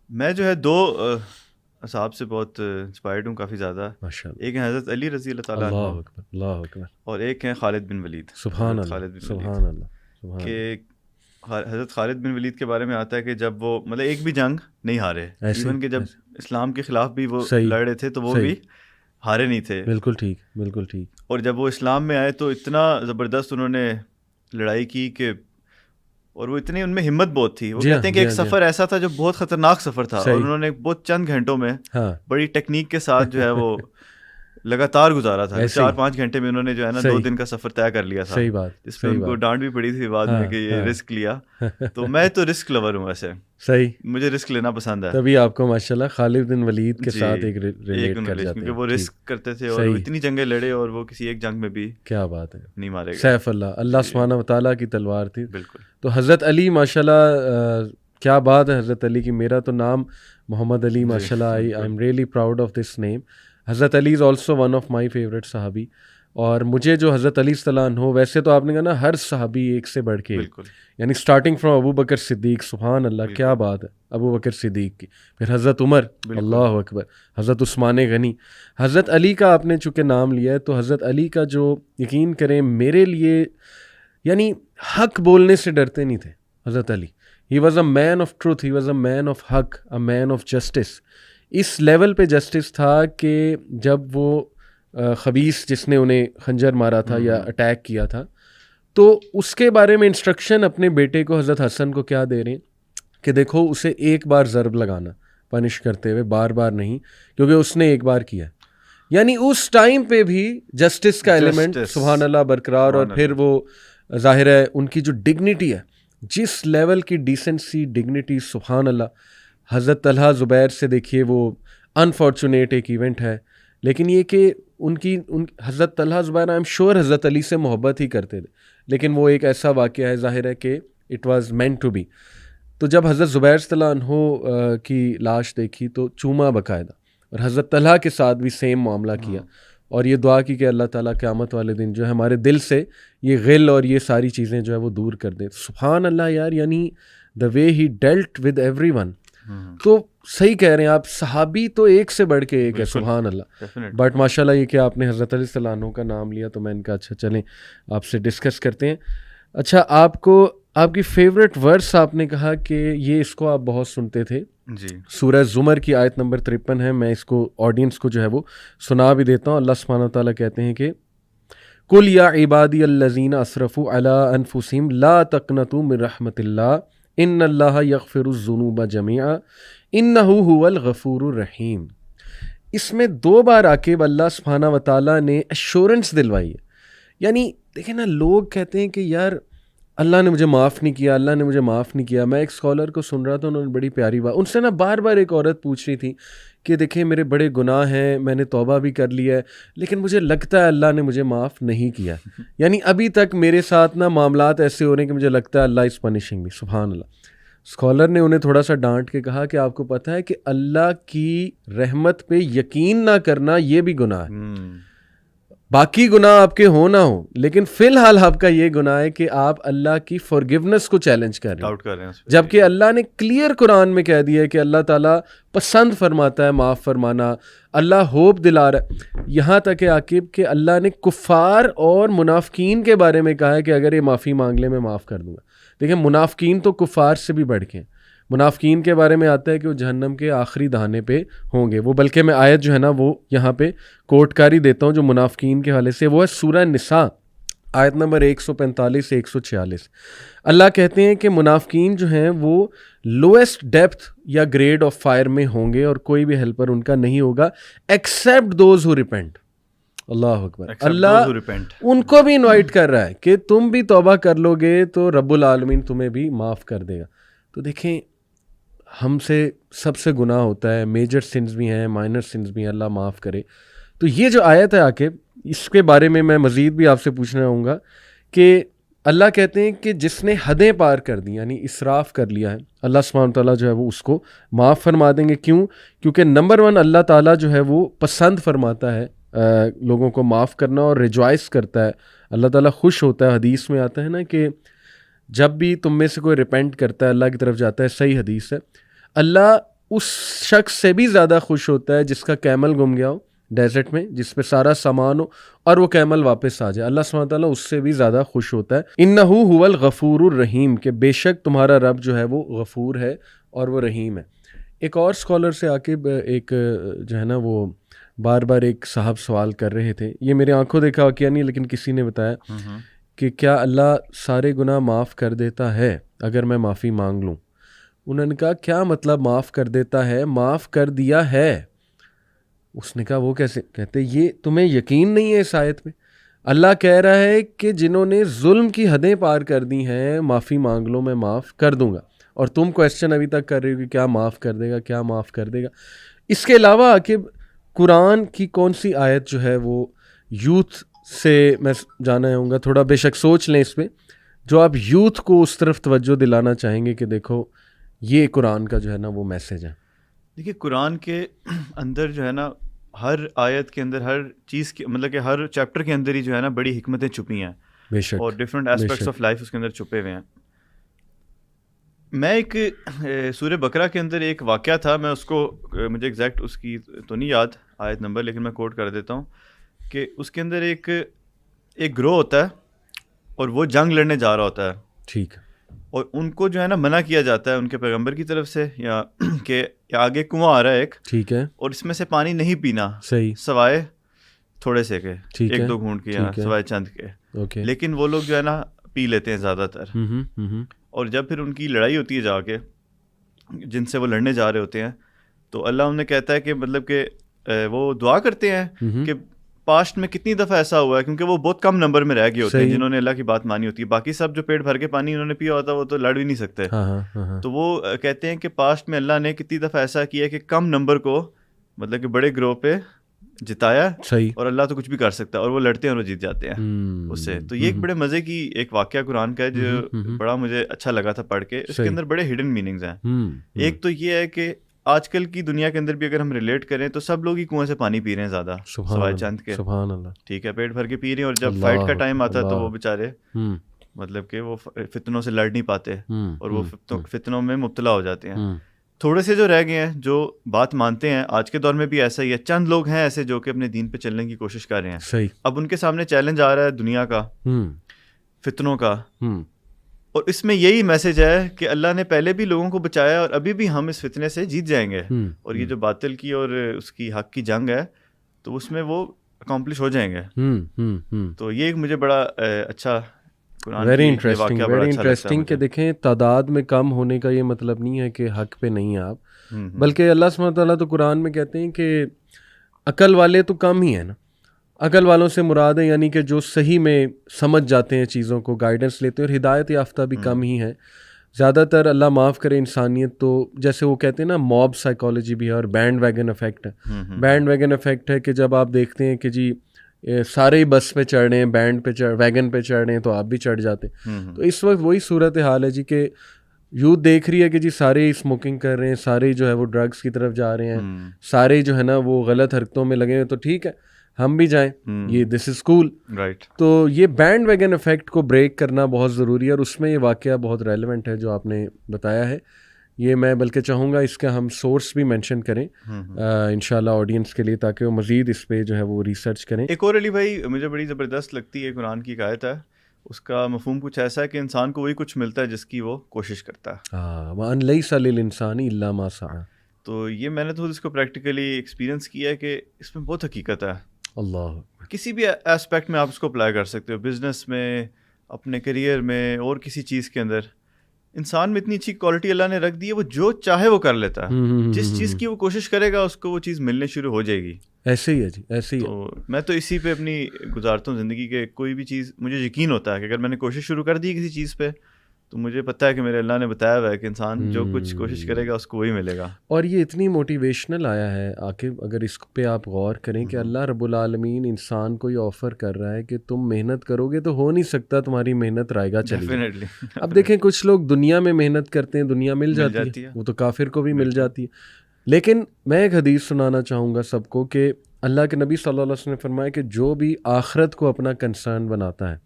میں جو ہے 2 اصحاب سے بہت انسپائرڈ ہوں کافی زیادہ. ایک ہیں حضرت علی رضی اللہ تعالیٰ عنہ، اللہ اکبر، اور ایک ہیں خالد بن ولید. سبحان اللہ، سبحان اللہ. کہ حضرت خالد بن ولید کے بارے میں آتا ہے کہ جب وہ مطلب ایک بھی جنگ نہیں ہارے، ایون کہ جب اسلام کے خلاف بھی وہ لڑ رہے تھے تو وہ بھی ہارے نہیں تھے. بالکل ٹھیک، بالکل ٹھیک. اور جب وہ اسلام میں آئے تو اتنا زبردست انہوں نے لڑائی کی کہ، اور وہ اتنی ان میں ہمت بہت تھی. وہ کہتے ہیں کہ ایک سفر ایسا تھا جو بہت خطرناک سفر تھا، اور انہوں نے بہت چند گھنٹوں میں بڑی ٹیکنیک کے ساتھ جو ہے وہ لگاتار گزارا تھا. 4-5 گھنٹے میں انہوں نے جو ہے نا 2 دن کا سفر طے کر لیا تھا. صحیح بات. اس پہ ان کو ڈانٹ بھی پڑی تھی بعد میں کہ یہ رسک لیا. تو میں تو رسک لور ہوں ویسے. صحیح. مجھے رسک لینا پسند ہے. تبھی آپ کو ماشاءاللہ خالد بن ولید کے ساتھ ایک ریلیٹ کر جاتے ہیں، کیونکہ وہ رسک کرتے تھے اور اتنی جنگیں لڑے اور وہ کسی ایک جنگ میں بھی کیا بات ہے نہیں مارے گئے. سیف اللہ سبحانہ وتعالیٰ کی تلوار تھی. بالکل. تو حضرت علی ماشاءاللہ کیا بات ہے حضرت علی کی. میرا تو نام محمد علی ماشاءاللہ، I am really proud of this name. حضرت Ali is also one of my favourite صحابی. اور مجھے جو حضرت علی صلی اللہ عنہ، ویسے تو آپ نے کہا نا ہر صحابی ایک سے بڑھ کے، یعنی اسٹارٹنگ فرام ابو بکر صدیق، سبحان اللہ کیا بات ہے، ابو بکر صدیق کی، پھر حضرت عمر، اللہ اکبر، حضرت عثمان غنی. حضرت علی کا آپ نے چونکہ نام لیا ہے تو حضرت علی کا جو یقین کریں میرے لیے، یعنی حق بولنے سے ڈرتے نہیں تھے حضرت Ali. He was a man of truth, he was a man of حق، اے مین آف جسٹس. اس لیول پہ جسٹس تھا کہ جب وہ خبیث جس نے انہیں خنجر مارا تھا یا اٹیک کیا تھا، تو اس کے بارے میں انسٹرکشن اپنے بیٹے کو حضرت حسن کو کیا دے رہے ہیں کہ دیکھو اسے ایک بار ضرب لگانا، پنش کرتے ہوئے، بار بار نہیں، کیونکہ اس نے ایک بار کیا. یعنی اس ٹائم پہ بھی جسٹس کا ایلیمنٹ سبحان اللہ برقرار. اور پھر وہ ظاہر ہے ان کی جو ڈگنیٹی ہے، جس لیول کی ڈیسنسی ڈگنیٹی، سبحان اللہ. حضرت طلحہ زبیر سے دیکھیے، وہ انفارچونیٹ ایک ایونٹ ہے، لیکن یہ کہ حضرت طلحہ زبیر آئی ایم شیور حضرت علی سے محبت ہی کرتے تھے، لیکن وہ ایک ایسا واقعہ ہے ظاہر ہے کہ it was meant to be. تو تو جب حضرت زبیر رضی اللہ عنہ کی لاش دیکھی تو چوما باقاعدہ, اور حضرت طلحہ کے ساتھ بھی سیم معاملہ کیا, اور یہ دعا کی کہ اللہ تعالیٰ قیامت والے دن جو ہے ہمارے دل سے یہ غل اور یہ ساری چیزیں جو ہے وہ دور کر دے. سبحان اللہ یار, یعنی دا وے ہی ڈیلٹ ود ایوری ون. تو صحیح کہہ رہے ہیں آپ, صحابی تو ایک سے بڑھ کے ایک ہے, سبحان اللہ. بٹ ماشاء اللہ یہ کہ آپ نے حضرت علی صلی اللہ عنہ کا نام لیا تو میں ان کا اچھا چلیں آپ سے ڈسکس کرتے ہیں. اچھا, آپ کی فیوریٹ ورس آپ نے کہا کہ یہ اس کو آپ بہت سنتے تھے جی, سورہ زمر کی آیت نمبر 53 ہے. میں اس کو آڈینس کو جو ہے وہ سنا بھی دیتا ہوں. اللہ سبحانہ و تعالیٰ کہتے ہیں کہ قل یا عبادی الذین اسرفوا علی انفسہم لا تقنطوا من رحمت اللہ ان اللہ یغفر الذنوب جميعا انہ هو الغفور الرحیم. اس میں 2 بار عاقب اللہ سبحانہ و تعالیٰ نے ایشورنس دلوائی ہے. یعنی دیکھیں نا, لوگ کہتے ہیں کہ یار اللہ نے مجھے معاف نہیں کیا, اللہ نے مجھے معاف نہیں کیا. میں ایک اسکالر کو سن رہا تھا, انہوں نے بڑی پیاری بات, ان سے نا بار بار ایک عورت پوچھ رہی تھی کہ دیکھیں میرے بڑے گناہ ہیں, میں نے توبہ بھی کر لیا ہے, لیکن مجھے لگتا ہے اللہ نے مجھے معاف نہیں کیا. یعنی ابھی تک میرے ساتھ نا معاملات ایسے ہو رہے ہیں کہ مجھے لگتا ہے اللہ از پنشنگ می. سبحان اللہ. اسکالر نے انہیں تھوڑا سا ڈانٹ کے کہا کہ آپ کو پتہ ہے کہ اللہ کی رحمت پہ یقین نہ کرنا یہ بھی گناہ ہے. باقی گناہ آپ کے ہو نہ ہو, لیکن فی الحال آپ کا یہ گناہ ہے کہ آپ اللہ کی فارگیونیس کو چیلنج کر رہے ہیں, جبکہ اللہ نے کلیئر قرآن میں کہہ دیا ہے کہ اللہ تعالیٰ پسند فرماتا ہے معاف فرمانا, اللہ ہوپ دلا رہا ہے. یہاں تک کہ عاقب کہ اللہ نے کفار اور منافقین کے بارے میں کہا ہے کہ اگر یہ معافی مانگ لے میں معاف کر دوں گا. دیکھیں منافقین تو کفار سے بھی بڑھ کے ہیں. منافقین کے بارے میں آتا ہے کہ وہ جہنم کے آخری دہانے پہ ہوں گے. وہ بلکہ میں آیت جو ہے نا وہ یہاں پہ کوٹ کاری دیتا ہوں جو منافقین کے حوالے سے, وہ ہے سورہ نساء آیت نمبر 145 سے 146. اللہ کہتے ہیں کہ منافقین جو ہیں وہ لویسٹ ڈیپتھ یا گریڈ آف فائر میں ہوں گے اور کوئی بھی ہیلپر ان کا نہیں ہوگا ایکسیپٹ دوز ہو ریپینٹ. اللہ اکبر. اللہ ان کو بھی انوائٹ کر رہا ہے کہ تم بھی توبہ کر لو گے تو رب العالمین تمہیں بھی معاف کر دے گا. تو دیکھیں ہم سے سب سے گناہ ہوتا ہے, میجر سنز بھی ہیں, مائنر سنز بھی ہیں, اللہ معاف کرے. تو یہ جو آیت ہے عاقب, اس کے بارے میں مزید بھی آپ سے پوچھنا چاہوں گا کہ اللہ کہتے ہیں کہ جس نے حدیں پار کر دی یعنی اسراف کر لیا ہے, اللہ سبحانہ تعالیٰ جو ہے وہ اس کو معاف فرما دیں گے. کیوں؟ کیونکہ نمبر 1 اللہ تعالیٰ جو ہے وہ پسند فرماتا ہے لوگوں کو معاف کرنا اور ریجوائس کرتا ہے. اللہ تعالیٰ خوش ہوتا ہے. حدیث میں آتا ہے نا کہ جب بھی تم میں سے کوئی ریپینٹ کرتا ہے اللہ کی طرف جاتا ہے, صحیح حدیث ہے, اللہ اس شخص سے بھی زیادہ خوش ہوتا ہے جس کا کیمل گم گیا ہو ڈیزرٹ میں, جس پہ سارا سامان ہو اور وہ کیمل واپس آ جائے. اللہ سبحانہ تعالیٰ اس سے بھی زیادہ خوش ہوتا ہے. انہ هو الغفور الرحیم, کہ بے شک تمہارا رب جو ہے وہ غفور ہے اور وہ رحیم ہے. ایک اور اسکالر سے عاقب ایک جو ہے نا وہ بار بار ایک صاحب سوال کر رہے تھے, یہ میرے آنکھوں دیکھا واقعہ نہیں لیکن کسی نے بتایا کہ کیا اللہ سارے گناہ معاف کر دیتا ہے اگر میں معافی مانگ لوں. انہوں نے کہا کیا مطلب معاف کر دیتا ہے؟ معاف کر دیا ہے. اس نے کہا وہ کیسے؟ کہتے یہ تمہیں یقین نہیں ہے اس آیت میں. اللہ کہہ رہا ہے کہ جنہوں نے ظلم کی حدیں پار کر دی ہیں معافی مانگ لو میں معاف کر دوں گا, اور تم کویسچن ابھی تک کر رہے ہو کہ کیا معاف کر دے گا, کیا معاف کر دے گا. اس کے علاوہ عاقب قرآن کی کون سی آیت جو ہے وہ یوتھ سے میں جانا چاہوں گا, تھوڑا بے شک سوچ لیں اس پہ, جو آپ یوتھ کو اس طرف توجہ دلانا چاہیں گے کہ دیکھو یہ قرآن کا جو ہے نا وہ میسج ہے. دیکھیے قرآن کے اندر جو ہے نا ہر آیت کے اندر ہر چیز کے مطلب کہ ہر چیپٹر کے اندر ہی جو ہے نا بڑی حکمتیں چھپی ہیں بے شک, اور ڈفرینٹ ایسپیکٹس آف لائف اس کے اندر چھپے ہوئے ہیں. میں ایک سورہ بقرہ کے اندر ایک واقعہ تھا, میں اس کو مجھے ایگزیکٹ اس کی تو نہیں یاد آیت نمبر, لیکن میں کوٹ کر دیتا ہوں کہ اس کے اندر ایک گروہ ہوتا ہے اور وہ جنگ لڑنے جا رہا ہوتا ہے. ٹھیک ہے. اور ان کو جو ہے نا منع کیا جاتا ہے ان کے پیغمبر کی طرف سے یا کہ آگے کنواں آ رہا ہے ایک, ٹھیک ہے, اور اس میں سے پانی نہیں پینا, صحیح, سوائے تھوڑے سے کے, ایک دو گھونٹ کے, سوائے چند کے. اوکے. لیکن وہ لوگ جو ہے نا پی لیتے ہیں زیادہ تر. اور جب پھر ان کی لڑائی ہوتی ہے جا کے جن سے وہ لڑنے جا رہے ہوتے ہیں, تو اللہ انہیں کہتا ہے کہ مطلب کہ وہ دعا کرتے ہیں کہ پاسٹ میں کتنی دفعہ ایسا ہوا ہے, کیونکہ وہ بہت کم نمبر میں رہ گئے ہوتے ہیں جنہوں نے اللہ کی بات مانی ہوتی ہے. باقی سب جو پیٹ بھر کے پانی انہوں نے پیا ہوتا ہے وہ تو لڑ بھی نہیں سکتے. تو وہ کہتے ہیں کہ پاسٹ میں اللہ نے کتنی دفعہ ایسا کیا ہے کہ کم نمبر کو مطلب کہ بڑے گروہ پہ جتایا صحیح, اور اللہ تو کچھ بھی کر سکتا ہے, اور وہ لڑتے ہیں اور وہ جیت جاتے ہیں اس سے. تو یہ ایک بڑے مزے کی ایک واقعہ قرآن کا ہے جو بڑا مجھے اچھا لگا تھا پڑھ کے. اس کے اندر بڑے ہڈن میننگز ہیں. ایک تو یہ ہے کہ آج کل کی دنیا کے اندر بھی اگر ہم ریلیٹ کریں تو سب لوگ ہی کنویں سے پانی پی رہے ہیں زیادہ, سوائے چند کے. سبحان اللہ, ٹھیک ہے, پیٹ بھر کے پی رہے ہیں, اور جب فائٹ کا ٹائم آتا ہے تو وہ بیچارے مطلب کہ وہ فتنوں سے لڑ نہیں پاتے اور وہ فتنوں میں مبتلا ہو جاتے ہیں. تھوڑے سے جو رہ گئے ہیں جو بات مانتے ہیں, آج کے دور میں بھی ایسا ہی ہے, چند لوگ ہیں ایسے جو کہ اپنے دین پہ چلنے کی کوشش کر رہے ہیں. صحیح. اب ان کے سامنے چیلنج آ رہا ہے دنیا کا, فتنوں کا, اور اس میں یہی میسج ہے کہ اللہ نے پہلے بھی لوگوں کو بچایا اور ابھی بھی ہم اس فتنے سے جیت جائیں گے. اور یہ جو باطل کی اور اس کی حق کی جنگ ہے تو اس میں وہ اکمپلش ہو جائیں گے. تو یہ ایک مجھے بڑا اچھا ویری انٹرسٹنگ کہ دیکھیں تعداد میں کم ہونے کا یہ مطلب نہیں ہے کہ حق پہ نہیں آپ, بلکہ اللہ سبحانہ وتعالیٰ تو قرآن میں کہتے ہیں کہ عقل والے تو کم ہی ہیں نا. عقل والوں سے مراد ہے یعنی کہ جو صحیح میں سمجھ جاتے ہیں چیزوں کو, گائیڈنس لیتے ہیں, اور ہدایت یافتہ بھی کم ہی ہیں. زیادہ تر اللہ معاف کرے انسانیت تو جیسے وہ کہتے ہیں نا موب سائیکالوجی بھی ہے, اور بینڈ ویگن افیکٹ ہے. بینڈ ویگن افیکٹ ہے کہ جب آپ دیکھتے ہیں کہ جی سارے ہی بس پہ چڑھ رہے ہیں, بینڈ پہ ویگن پہ چڑھ رہے ہیں, تو آپ بھی چڑھ جاتے ہیں. تو اس وقت وہی صورت حال ہے جی کہ یوتھ دیکھ رہی ہے کہ جی سارے ہی اسموکنگ کر رہے ہیں, سارے جو ہے وہ ڈرگس کی طرف جا رہے ہیں, سارے جو ہے نا وہ غلط حرکتوں میں لگے ہیں, تو ٹھیک ہے ہم بھی جائیں, یہ دس از کول. تو یہ بینڈ ویگن افیکٹ کو بریک کرنا بہت ضروری ہے, اور اس میں یہ واقعہ بہت ریلیونٹ ہے جو آپ نے بتایا ہے. یہ میں بلکہ چاہوں گا اس کا ہم سورس بھی مینشن کریں انشاءاللہ آڈینس کے لیے, تاکہ وہ مزید اس پہ جو ہے وہ ریسرچ کریں. ایک اور علی بھائی مجھے بڑی زبردست لگتی ہے, قرآن کی ایک آیت ہے, اس کا مفہوم کچھ ایسا ہے کہ انسان کو وہی کچھ ملتا ہے جس کی وہ کوشش کرتا ہے. وَأَن لَيْسَ لِلْإِنسَانِ إِلَّا مَا سَعَى. تو یہ میں نے تو اس کو پریکٹیکلی ایکسپیرینس کیا ہے کہ اس میں بہت حقیقت ہے. اللہ, کسی بھی اسپیکٹ میں آپ اس کو اپلائی کر سکتے ہو, بزنس میں, اپنے کریئر میں, اور کسی چیز کے اندر. انسان میں اتنی اچھی کوالٹی اللہ نے رکھ دی ہے, وہ جو چاہے وہ کر لیتا ہے. جس چیز کی وہ کوشش کرے گا اس کو وہ چیز ملنے شروع ہو جائے گی. ایسے ہی ہے جی, ایسے ہی. تو میں تو اسی پہ اپنی گزارتا ہوں زندگی کے. کوئی بھی چیز مجھے یقین ہوتا ہے کہ اگر میں نے کوشش شروع کر دی کسی چیز پہ تو مجھے پتہ ہے کہ میرے اللہ نے بتایا ہوا ہے کہ انسان جو کچھ کوشش کرے گا اس کو وہی ملے گا. اور یہ اتنی موٹیویشنل آیا ہے عاقب, اگر اس پہ آپ غور کریں کہ اللہ رب العالمین انسان کو یہ آفر کر رہا ہے کہ تم محنت کرو گے تو ہو نہیں سکتا تمہاری محنت رائے گا چلی جائے. اب دیکھیں کچھ لوگ دنیا میں محنت کرتے ہیں, دنیا مل جاتی ہے, وہ تو کافر کو بھی مل جاتی ہے. لیکن میں ایک حدیث سنانا چاہوں گا سب کو کہ اللہ کے نبی صلی اللہ علیہ وسلم نے فرمایا کہ جو بھی آخرت کو اپنا کنسرن بناتا ہے,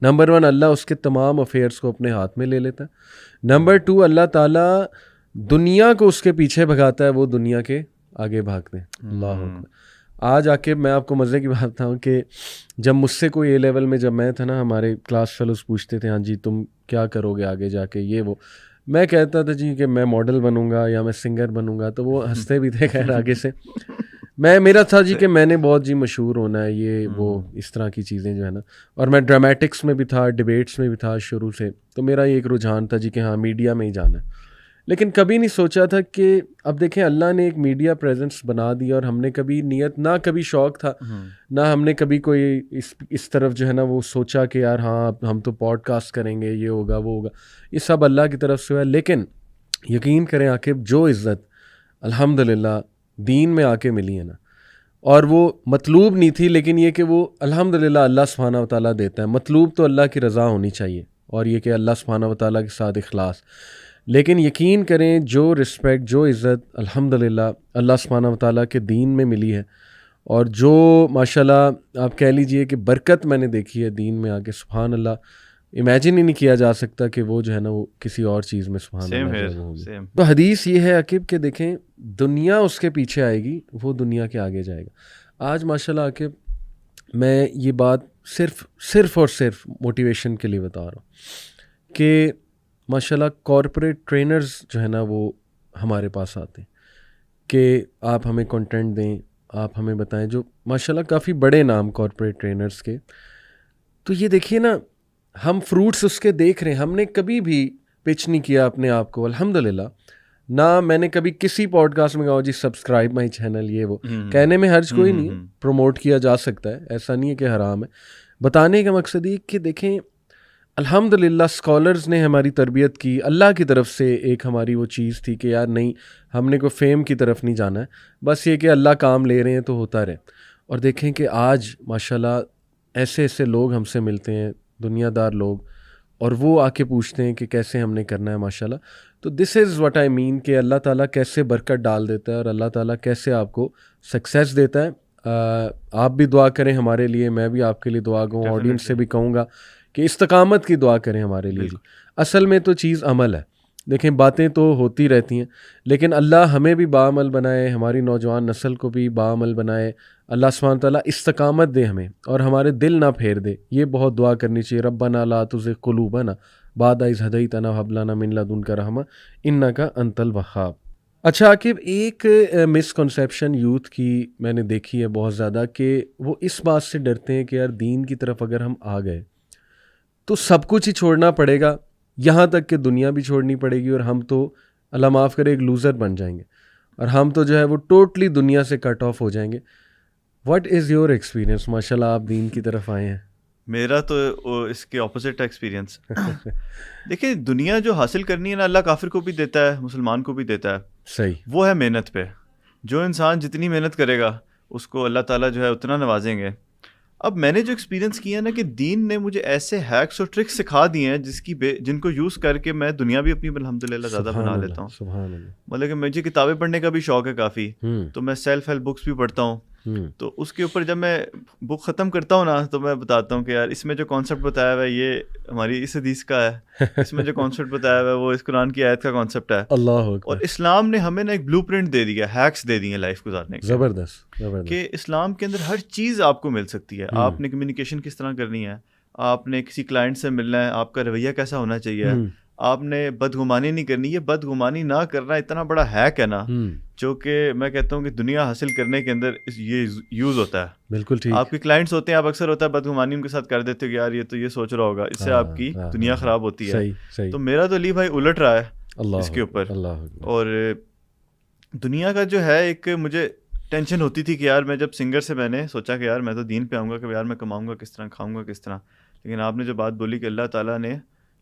نمبر 1 اللہ اس کے تمام افیئرس کو اپنے ہاتھ میں لے لیتا ہے. نمبر 2 اللہ تعالیٰ دنیا کو اس کے پیچھے بھگاتا ہے, وہ دنیا کے آگے بھاگتے ہیں. اللہ اکبر. آج آ کے میں آپ کو مزے کی بات بتاؤں کہ جب مجھ سے کوئی اے لیول میں جب میں تھا نا, ہمارے کلاس فیلوز پوچھتے تھے ہاں جی تم کیا کرو گے آگے جا کے, یہ وہ. میں کہتا تھا جی کہ میں ماڈل بنوں گا یا میں سنگر بنوں گا, تو وہ ہنستے بھی تھے خیر آگے سے. میرا تھا جی کہ میں نے بہت جی مشہور ہونا ہے, یہ وہ اس طرح کی چیزیں جو ہے نا. اور میں ڈرامیٹکس میں بھی تھا, ڈیبیٹس میں بھی تھا شروع سے, تو میرا یہ ایک رجحان تھا جی کہ ہاں میڈیا میں ہی جانا ہے. لیکن کبھی نہیں سوچا تھا کہ اب دیکھیں اللہ نے ایک میڈیا پریزنس بنا دیا, اور ہم نے کبھی نیت نہ کبھی شوق تھا نہ ہم نے کبھی کوئی اس طرف جو ہے نا وہ سوچا کہ یار ہاں ہم تو پوڈ کاسٹ کریں گے, یہ ہوگا وہ ہوگا. یہ سب اللہ کی طرف سے ہوا. لیکن یقین کریں عاقب جو عزت الحمدللہ دین میں آ کے ملی ہے نا, اور وہ مطلوب نہیں تھی, لیکن یہ کہ وہ الحمدللہ اللہ سبحانہ و تعالیٰ دیتا ہے. مطلوب تو اللہ کی رضا ہونی چاہیے, اور یہ کہ اللہ سبحانہ و تعالیٰ کے ساتھ اخلاص. لیکن یقین کریں جو رسپیکٹ جو عزت الحمدللہ اللہ سبحانہ و تعالیٰ کے دین میں ملی ہے, اور جو ماشاءاللہ آپ کہہ لیجئے کہ برکت میں نے دیکھی ہے دین میں آ کے, سبحان اللہ, امیجن ہی نہیں کیا جا سکتا کہ وہ جو ہے نا وہ کسی اور چیز میں سبحان اللہ ہوگی. تو حدیث یہ ہے عاقب کہ دیکھیں دنیا اس کے پیچھے آئے گی, وہ دنیا کے آگے جائے گا. آج ماشاءاللہ عاقب میں یہ بات صرف اور صرف موٹیویشن کے لیے بتا رہا ہوں کہ ماشاءاللہ کارپوریٹ ٹرینرز جو ہے نا وہ ہمارے پاس آتے ہیں کہ آپ ہمیں کنٹینٹ دیں, آپ ہمیں بتائیں, جو ماشاءاللہ کافی بڑے نام کارپوریٹ ٹرینرز کے. تو یہ دیکھیے نا ہم فروٹس اس کے دیکھ رہے ہیں. ہم نے کبھی بھی پچ نہیں کیا اپنے آپ کو الحمدللہ, نہ میں نے کبھی کسی پوڈ کاسٹ میں کہا جی سبسکرائب مائی چینل, یہ وہ کہنے میں حرج کوئی نہیں ہے, پروموٹ کیا جا سکتا ہے, ایسا نہیں ہے کہ حرام ہے. بتانے کا مقصد یہ کہ دیکھیں الحمدللہ اسکالرز نے ہماری تربیت کی, اللہ کی طرف سے ایک ہماری وہ چیز تھی کہ یار نہیں, ہم نے کوئی فیم کی طرف نہیں جانا ہے, بس یہ کہ اللہ کام لے رہے ہیں تو ہوتا رہے. اور دیکھیں کہ آج ماشاءاللہ ایسے ایسے لوگ ہم سے ملتے ہیں, دنیا دار لوگ, اور وہ آ کے پوچھتے ہیں کہ کیسے ہم نے کرنا ہے ماشاءاللہ. تو دس از واٹ آئی مین کہ اللہ تعالیٰ کیسے برکت ڈال دیتا ہے اور اللہ تعالیٰ کیسے آپ کو سکسیس دیتا ہے. آپ بھی دعا کریں ہمارے لیے, میں بھی آپ کے لیے دعا کروں, آڈینس سے بھی کہوں گا کہ استقامت کی دعا کریں ہمارے لیے. اصل میں تو چیز عمل ہے. دیکھیں باتیں تو ہوتی رہتی ہیں, لیکن اللہ ہمیں بھی باعمل بنائے, ہماری نوجوان نسل کو بھی باعمل بنائے. اللہ سبحانہ تعالیٰ استقامت دے ہمیں اور ہمارے دل نہ پھیر دے. یہ بہت دعا کرنی چاہیے. ربنا لا تزغ قلوبنا بعد اذ ہدیتنا وہب لنا من لدنک رحمۃ انک انت الوہاب. اچھا عاقب, ایک مسکنسیپشن یوتھ کی میں نے دیکھی ہے بہت زیادہ, کہ وہ اس بات سے ڈرتے ہیں کہ یار دین کی طرف اگر ہم آ گئے تو سب کچھ ہی چھوڑنا پڑے گا, یہاں تک کہ دنیا بھی چھوڑنی پڑے گی, اور ہم تو اللہ معاف کرے ایک لوزر بن جائیں گے, اور ہم تو جو ہے وہ ٹوٹلی دنیا سے کٹ آف ہو جائیں گے. What is your experience? ماشاء اللہ آپ دین کی طرف آئے ہیں. میرا تو اس کے اپوزٹ ایکسپیرینس. دیکھیں دنیا جو حاصل کرنی ہے نا, اللہ کافر کو بھی دیتا ہے, مسلمان کو بھی دیتا ہے. صحیح. وہ ہے محنت پہ. جو انسان جتنی محنت کرے گا اس کو اللہ تعالیٰ جو ہے اتنا نوازیں گے. اب میں نے جو ایکسپیرینس کیا نا کہ دین نے مجھے ایسے ہیکس اور ٹرکس سکھا دیے ہیں جن کو یوز کر کے میں دنیا بھی اپنی الحمدللہ زیادہ بنا لیتا ہوں. سبحان اللہ. مطلب کہ مجھے کتابیں پڑھنے کا بھی شوق ہے کافی, تو میں سیلف ہیلپ بکس بھی پڑھتا ہوں. تو اس کے اوپر جب میں بک ختم کرتا ہوں نا تو میں بتاتا ہوں کہ یار اس میں جو کانسیپٹ بتایا ہوا ہے یہ ہماری اس حدیث کا ہے, اس میں جو کانسیپٹ بتایا ہوا ہے وہ اس قرآن کی آیت کا کانسیپٹ ہے. اللہ اور اسلام نے ہمیں نا ایک بلو پرنٹ دے دیا, ہیکس دے دیے لائف گزارنے کے. زبردست. کہ اسلام کے اندر ہر چیز آپ کو مل سکتی ہے. آپ نے کمیونیکیشن کس طرح کرنی ہے, آپ نے کسی کلائنٹ سے ملنا ہے, آپ کا رویہ کیسا ہونا چاہیے, آپ نے بدگمانی نہیں کرنی. یہ بدگمانی نہ کرنا اتنا بڑا ہیک ہے نا, جو کہ میں کہتا ہوں کہ دنیا حاصل کرنے کے اندر یہ یوز ہوتا ہے. بالکل ٹھیک. آپ کے کلائنٹس ہوتے ہیں, آپ اکثر ہوتا ہے بدگمانی ان کے ساتھ کر دیتے ہو کہ یار یہ تو یہ سوچ رہا ہوگا, اس سے آپ کی دنیا خراب ہوتی ہے. تو میرا تو علی بھائی الٹ رہا ہے اس کے اوپر. اور دنیا کا جو ہے ایک مجھے ٹینشن ہوتی تھی کہ یار میں جب سنگر سے میں نے سوچا کہ یار میں تو دین پہ آؤں گا کہ یار میں کماؤں گا کس طرح, کھاؤں گا کس طرح. لیکن آپ نے جو بات بولی کہ اللہ تعالیٰ نے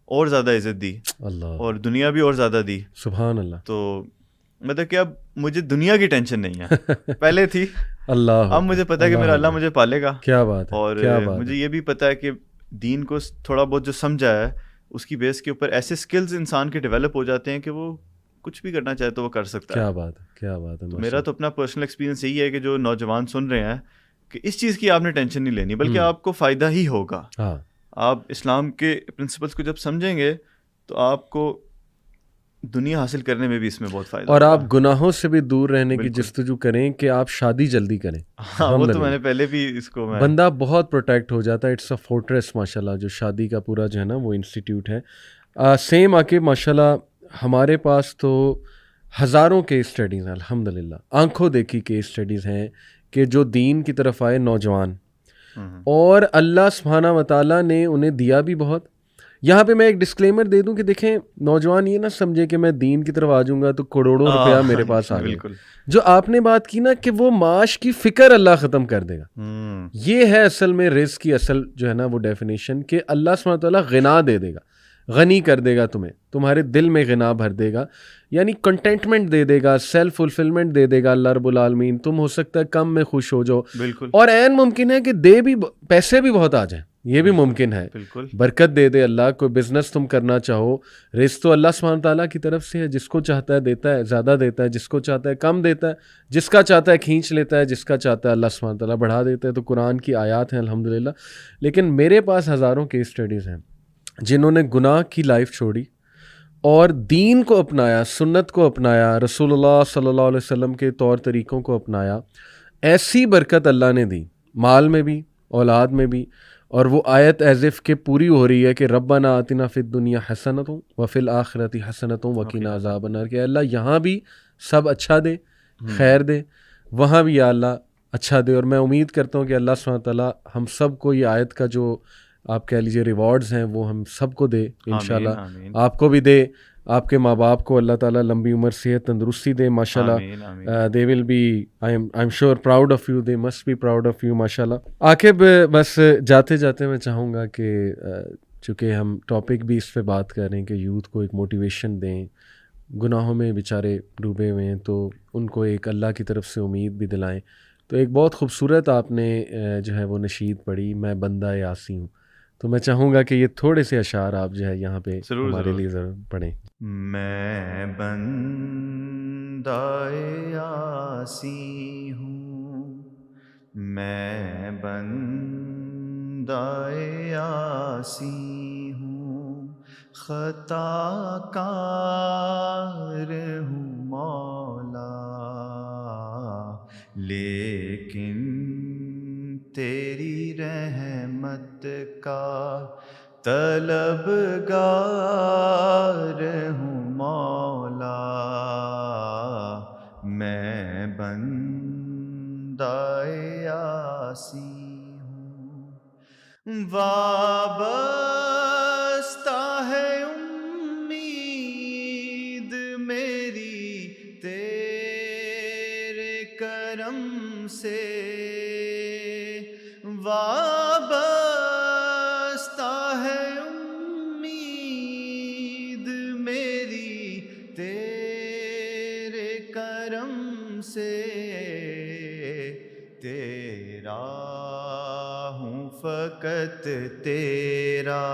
اور زیادہ عزت دی اور دنیا بھی اور زیادہ دی. سبحان اللہ. تو مطلب کہ اب مجھے دنیا کی ٹینشن نہیں ہے, پہلے تھی. اللہ. اب مجھے پتا ہے کہ میرا اللہ مجھے پالے گا. کیا بات ہے. اور مجھے یہ بھی پتا ہے کہ دین کو تھوڑا بہت جو سمجھا ہے اس کی بیس کے اوپر ایسے اسکلز انسان کے ڈیولپ ہو جاتے ہیں کہ وہ کچھ بھی کرنا چاہے تو وہ کر سکتا ہے. کیا بات ہے, کیا بات ہے. میرا تو اپنا پرسنل ایکسپیرینس یہی ہے کہ جو نوجوان سن رہے ہیں کہ اس چیز کی آپ نے ٹینشن نہیں لینی, بلکہ آپ کو فائدہ ہی ہوگا. آپ اسلام کے پرنسپلس کو جب سمجھیں گے تو آپ کو دنیا حاصل کرنے میں بھی اس میں بہت فائدہ. اور آپ گناہوں سے بھی دور رہنے کی جستجو کریں کہ آپ شادی جلدی کریں. ہاں وہ تو میں نے پہلے بھی اس کو بندہ بہت پروٹیکٹ ہو جاتا ہے. اٹس اے فورٹریس ماشاءاللہ جو شادی کا پورا جو ہے نا وہ انسٹیٹیوٹ ہے. سیم آ کے ماشاءاللہ ہمارے پاس تو ہزاروں کیس اسٹڈیز ہیں الحمدللہ, آنکھوں دیکھی کیس اسٹڈیز ہیں کہ جو دین کی طرف آئے نوجوان, اور اللہ سبحانہ و تعالیٰ نے انہیں دیا بھی بہت. یہاں پہ میں ایک ڈسکلیمر دے دوں کہ دیکھیں نوجوان یہ نہ سمجھے کہ میں دین کی طرف آ جاؤں گا تو کروڑوں روپیہ میرے پاس آ گئے. جو آپ نے بات کی نا کہ وہ معاش کی فکر اللہ ختم کر دے گا, یہ ہے اصل میں رزق کی اصل جو ہے نا وہ ڈیفینیشن, کہ اللہ سبحانہ و تعالیٰ غنا دے دے گا, غنی کر دے گا تمہیں, تمہارے دل میں غنا بھر دے گا, یعنی کنٹینٹمنٹ دے دے گا, سیلف فلفلمنٹ دے دے گا اللہ رب العالمین. تم ہو سکتا ہے کم میں خوش ہو جاؤ, اور عین ممکن ہے کہ دے بھی پیسے بھی بہت آ جائیں, یہ بھی ممکن ہے. برکت دے دے اللہ. کوئی بزنس تم کرنا چاہو, رزق تو اللہ سبحانہ تعالیٰ کی طرف سے ہے, جس کو چاہتا ہے دیتا ہے, زیادہ دیتا ہے, جس کو چاہتا ہے کم دیتا ہے, جس کا چاہتا ہے کھینچ لیتا ہے, جس کا چاہتا ہے اللہ سبحانہ تعالیٰ بڑھا دیتا ہے. تو قرآن کی آیات ہیں الحمدللہ. لیکن میرے پاس ہزاروں کیس اسٹڈیز ہیں جنہوں نے گناہ کی لائف چھوڑی اور دین کو اپنایا, سنت کو اپنایا, رسول اللہ صلی اللہ علیہ وسلم کے طور طریقوں کو اپنایا. ایسی برکت اللہ نے دی, مال میں بھی, اولاد میں بھی. اور وہ آیت ایز اف کہ پوری ہو رہی ہے کہ ربنا آتنا فی الدنیا حسنۃ وفی الآخرۃ حسنۃ وقنا عذاب النار, کہ اللہ یہاں بھی سب اچھا دے, خیر دے, وہاں بھی یا اللہ اچھا دے. اور میں امید کرتا ہوں کہ اللہ سبحانہ تعالیٰ ہم سب کو یہ آیت کا جو آپ کہہ لیجیے ریوارڈز ہیں وہ ہم سب کو دے انشاءاللہ. آپ کو بھی دے, آپ کے ماں باپ کو اللہ تعالیٰ لمبی عمر صحت تندرستی دے ماشاءاللہ. They will be I am sure proud of you, they must be proud of you ماشاءاللہ. عاقب بس جاتے جاتے میں چاہوں گا کہ چونکہ ہم ٹاپک بھی اس پہ بات کر رہے ہیں کہ یوتھ کو ایک موٹیویشن دیں، گناہوں میں بیچارے ڈوبے ہوئے ہیں تو ان کو ایک اللہ کی طرف سے امید بھی دلائیں. تو ایک بہت خوبصورت آپ نے جو ہے وہ نشید پڑھی، میں بندہ یاسی ہوں. تو میں چاہوں گا کہ یہ تھوڑے سے اشعار آپ جو ہے یہاں پہ ہمارے لیے ضرور پڑھیں. میں بندہ یاسی ہوں، میں بندہ یاسی ہوں، خطا کار ہوں مولا، لیکن تیری رحمت کا طلبگار ہوں مولا، میں بندہ یاسی ہوں. وابستہ ہے امید میری تیرے کرم سے، وابستہ ہے امید میری تیرے کرم سے، تیرا ہوں فقط تیرا،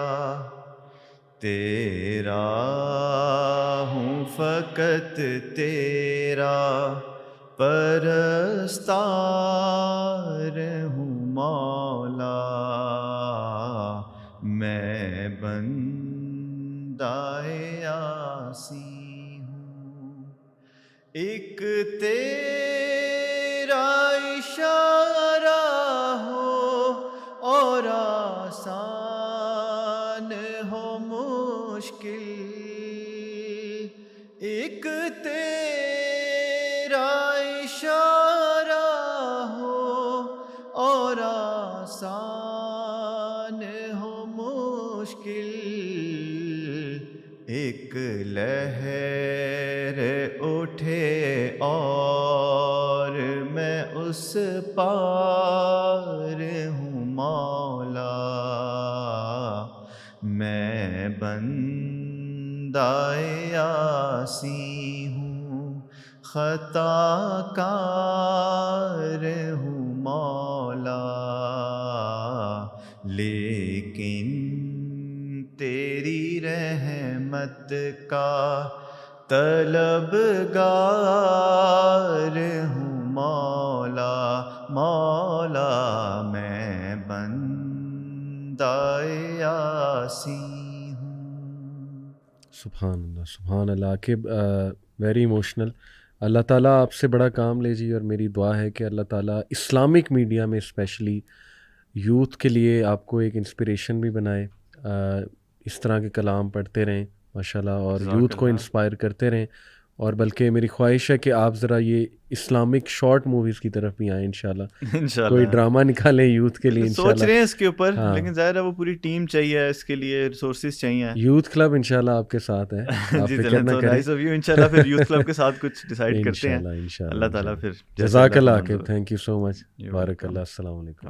تیرا ہوں فقط تیرا، پرستار ہوں مولا، میں بندہ یاسی ہوں. ایک تیرا اشارہ ہو اور آسان ہو مشکل، ایک تیرا اشارہ ہو اور آسان ہو مشکل، ایک لہر اٹھے اور میں اس پار ہوں مولا، میں بندہ یاسی ہوں، خطا کار ہوں مولا، لیکن تیری رحمت کا طلبگار ہوں مولا، مولا میں بندہ یاسی ہوں. سبحان اللہ، سبحان اللہ. Aqib very emotional. اللہ تعالیٰ آپ سے بڑا کام لے جی، اور میری دعا ہے کہ اللہ تعالیٰ اسلامک میڈیا میں اسپیشلی یوتھ کے لیے آپ کو ایک انسپریشن بھی بنائے. اس طرح کے کلام پڑھتے رہیں ماشاءاللہ، اور یوتھ کو انسپائر کرتے رہیں. اور بلکہ میری خواہش ہے کہ آپ ذرا یہ اسلامک شارٹ موویز کی طرف بھی آئیں انشاءاللہ، کوئی ڈرامہ نکالیں یوتھ کے لیے انشاءاللہ. سوچ رہے ہیں اس کے اوپر، لیکن ظاہر ہے وہ پوری ٹیم چاہیے اس کے لیے، ریسورسز چاہیے. یوتھ کلب انشاءاللہ آپ کے ساتھ ہے، آپ فکر نہ کریں. انشاءاللہ پھر یوتھ کلب کے ساتھ کچھ ڈیسائیڈ کرتے ہیں انشاءاللہ. اللہ تعالیٰ. پھر جزاک اللہ عاقب، تھینک یو سو مچ، بارک اللہ. السلام علیکم.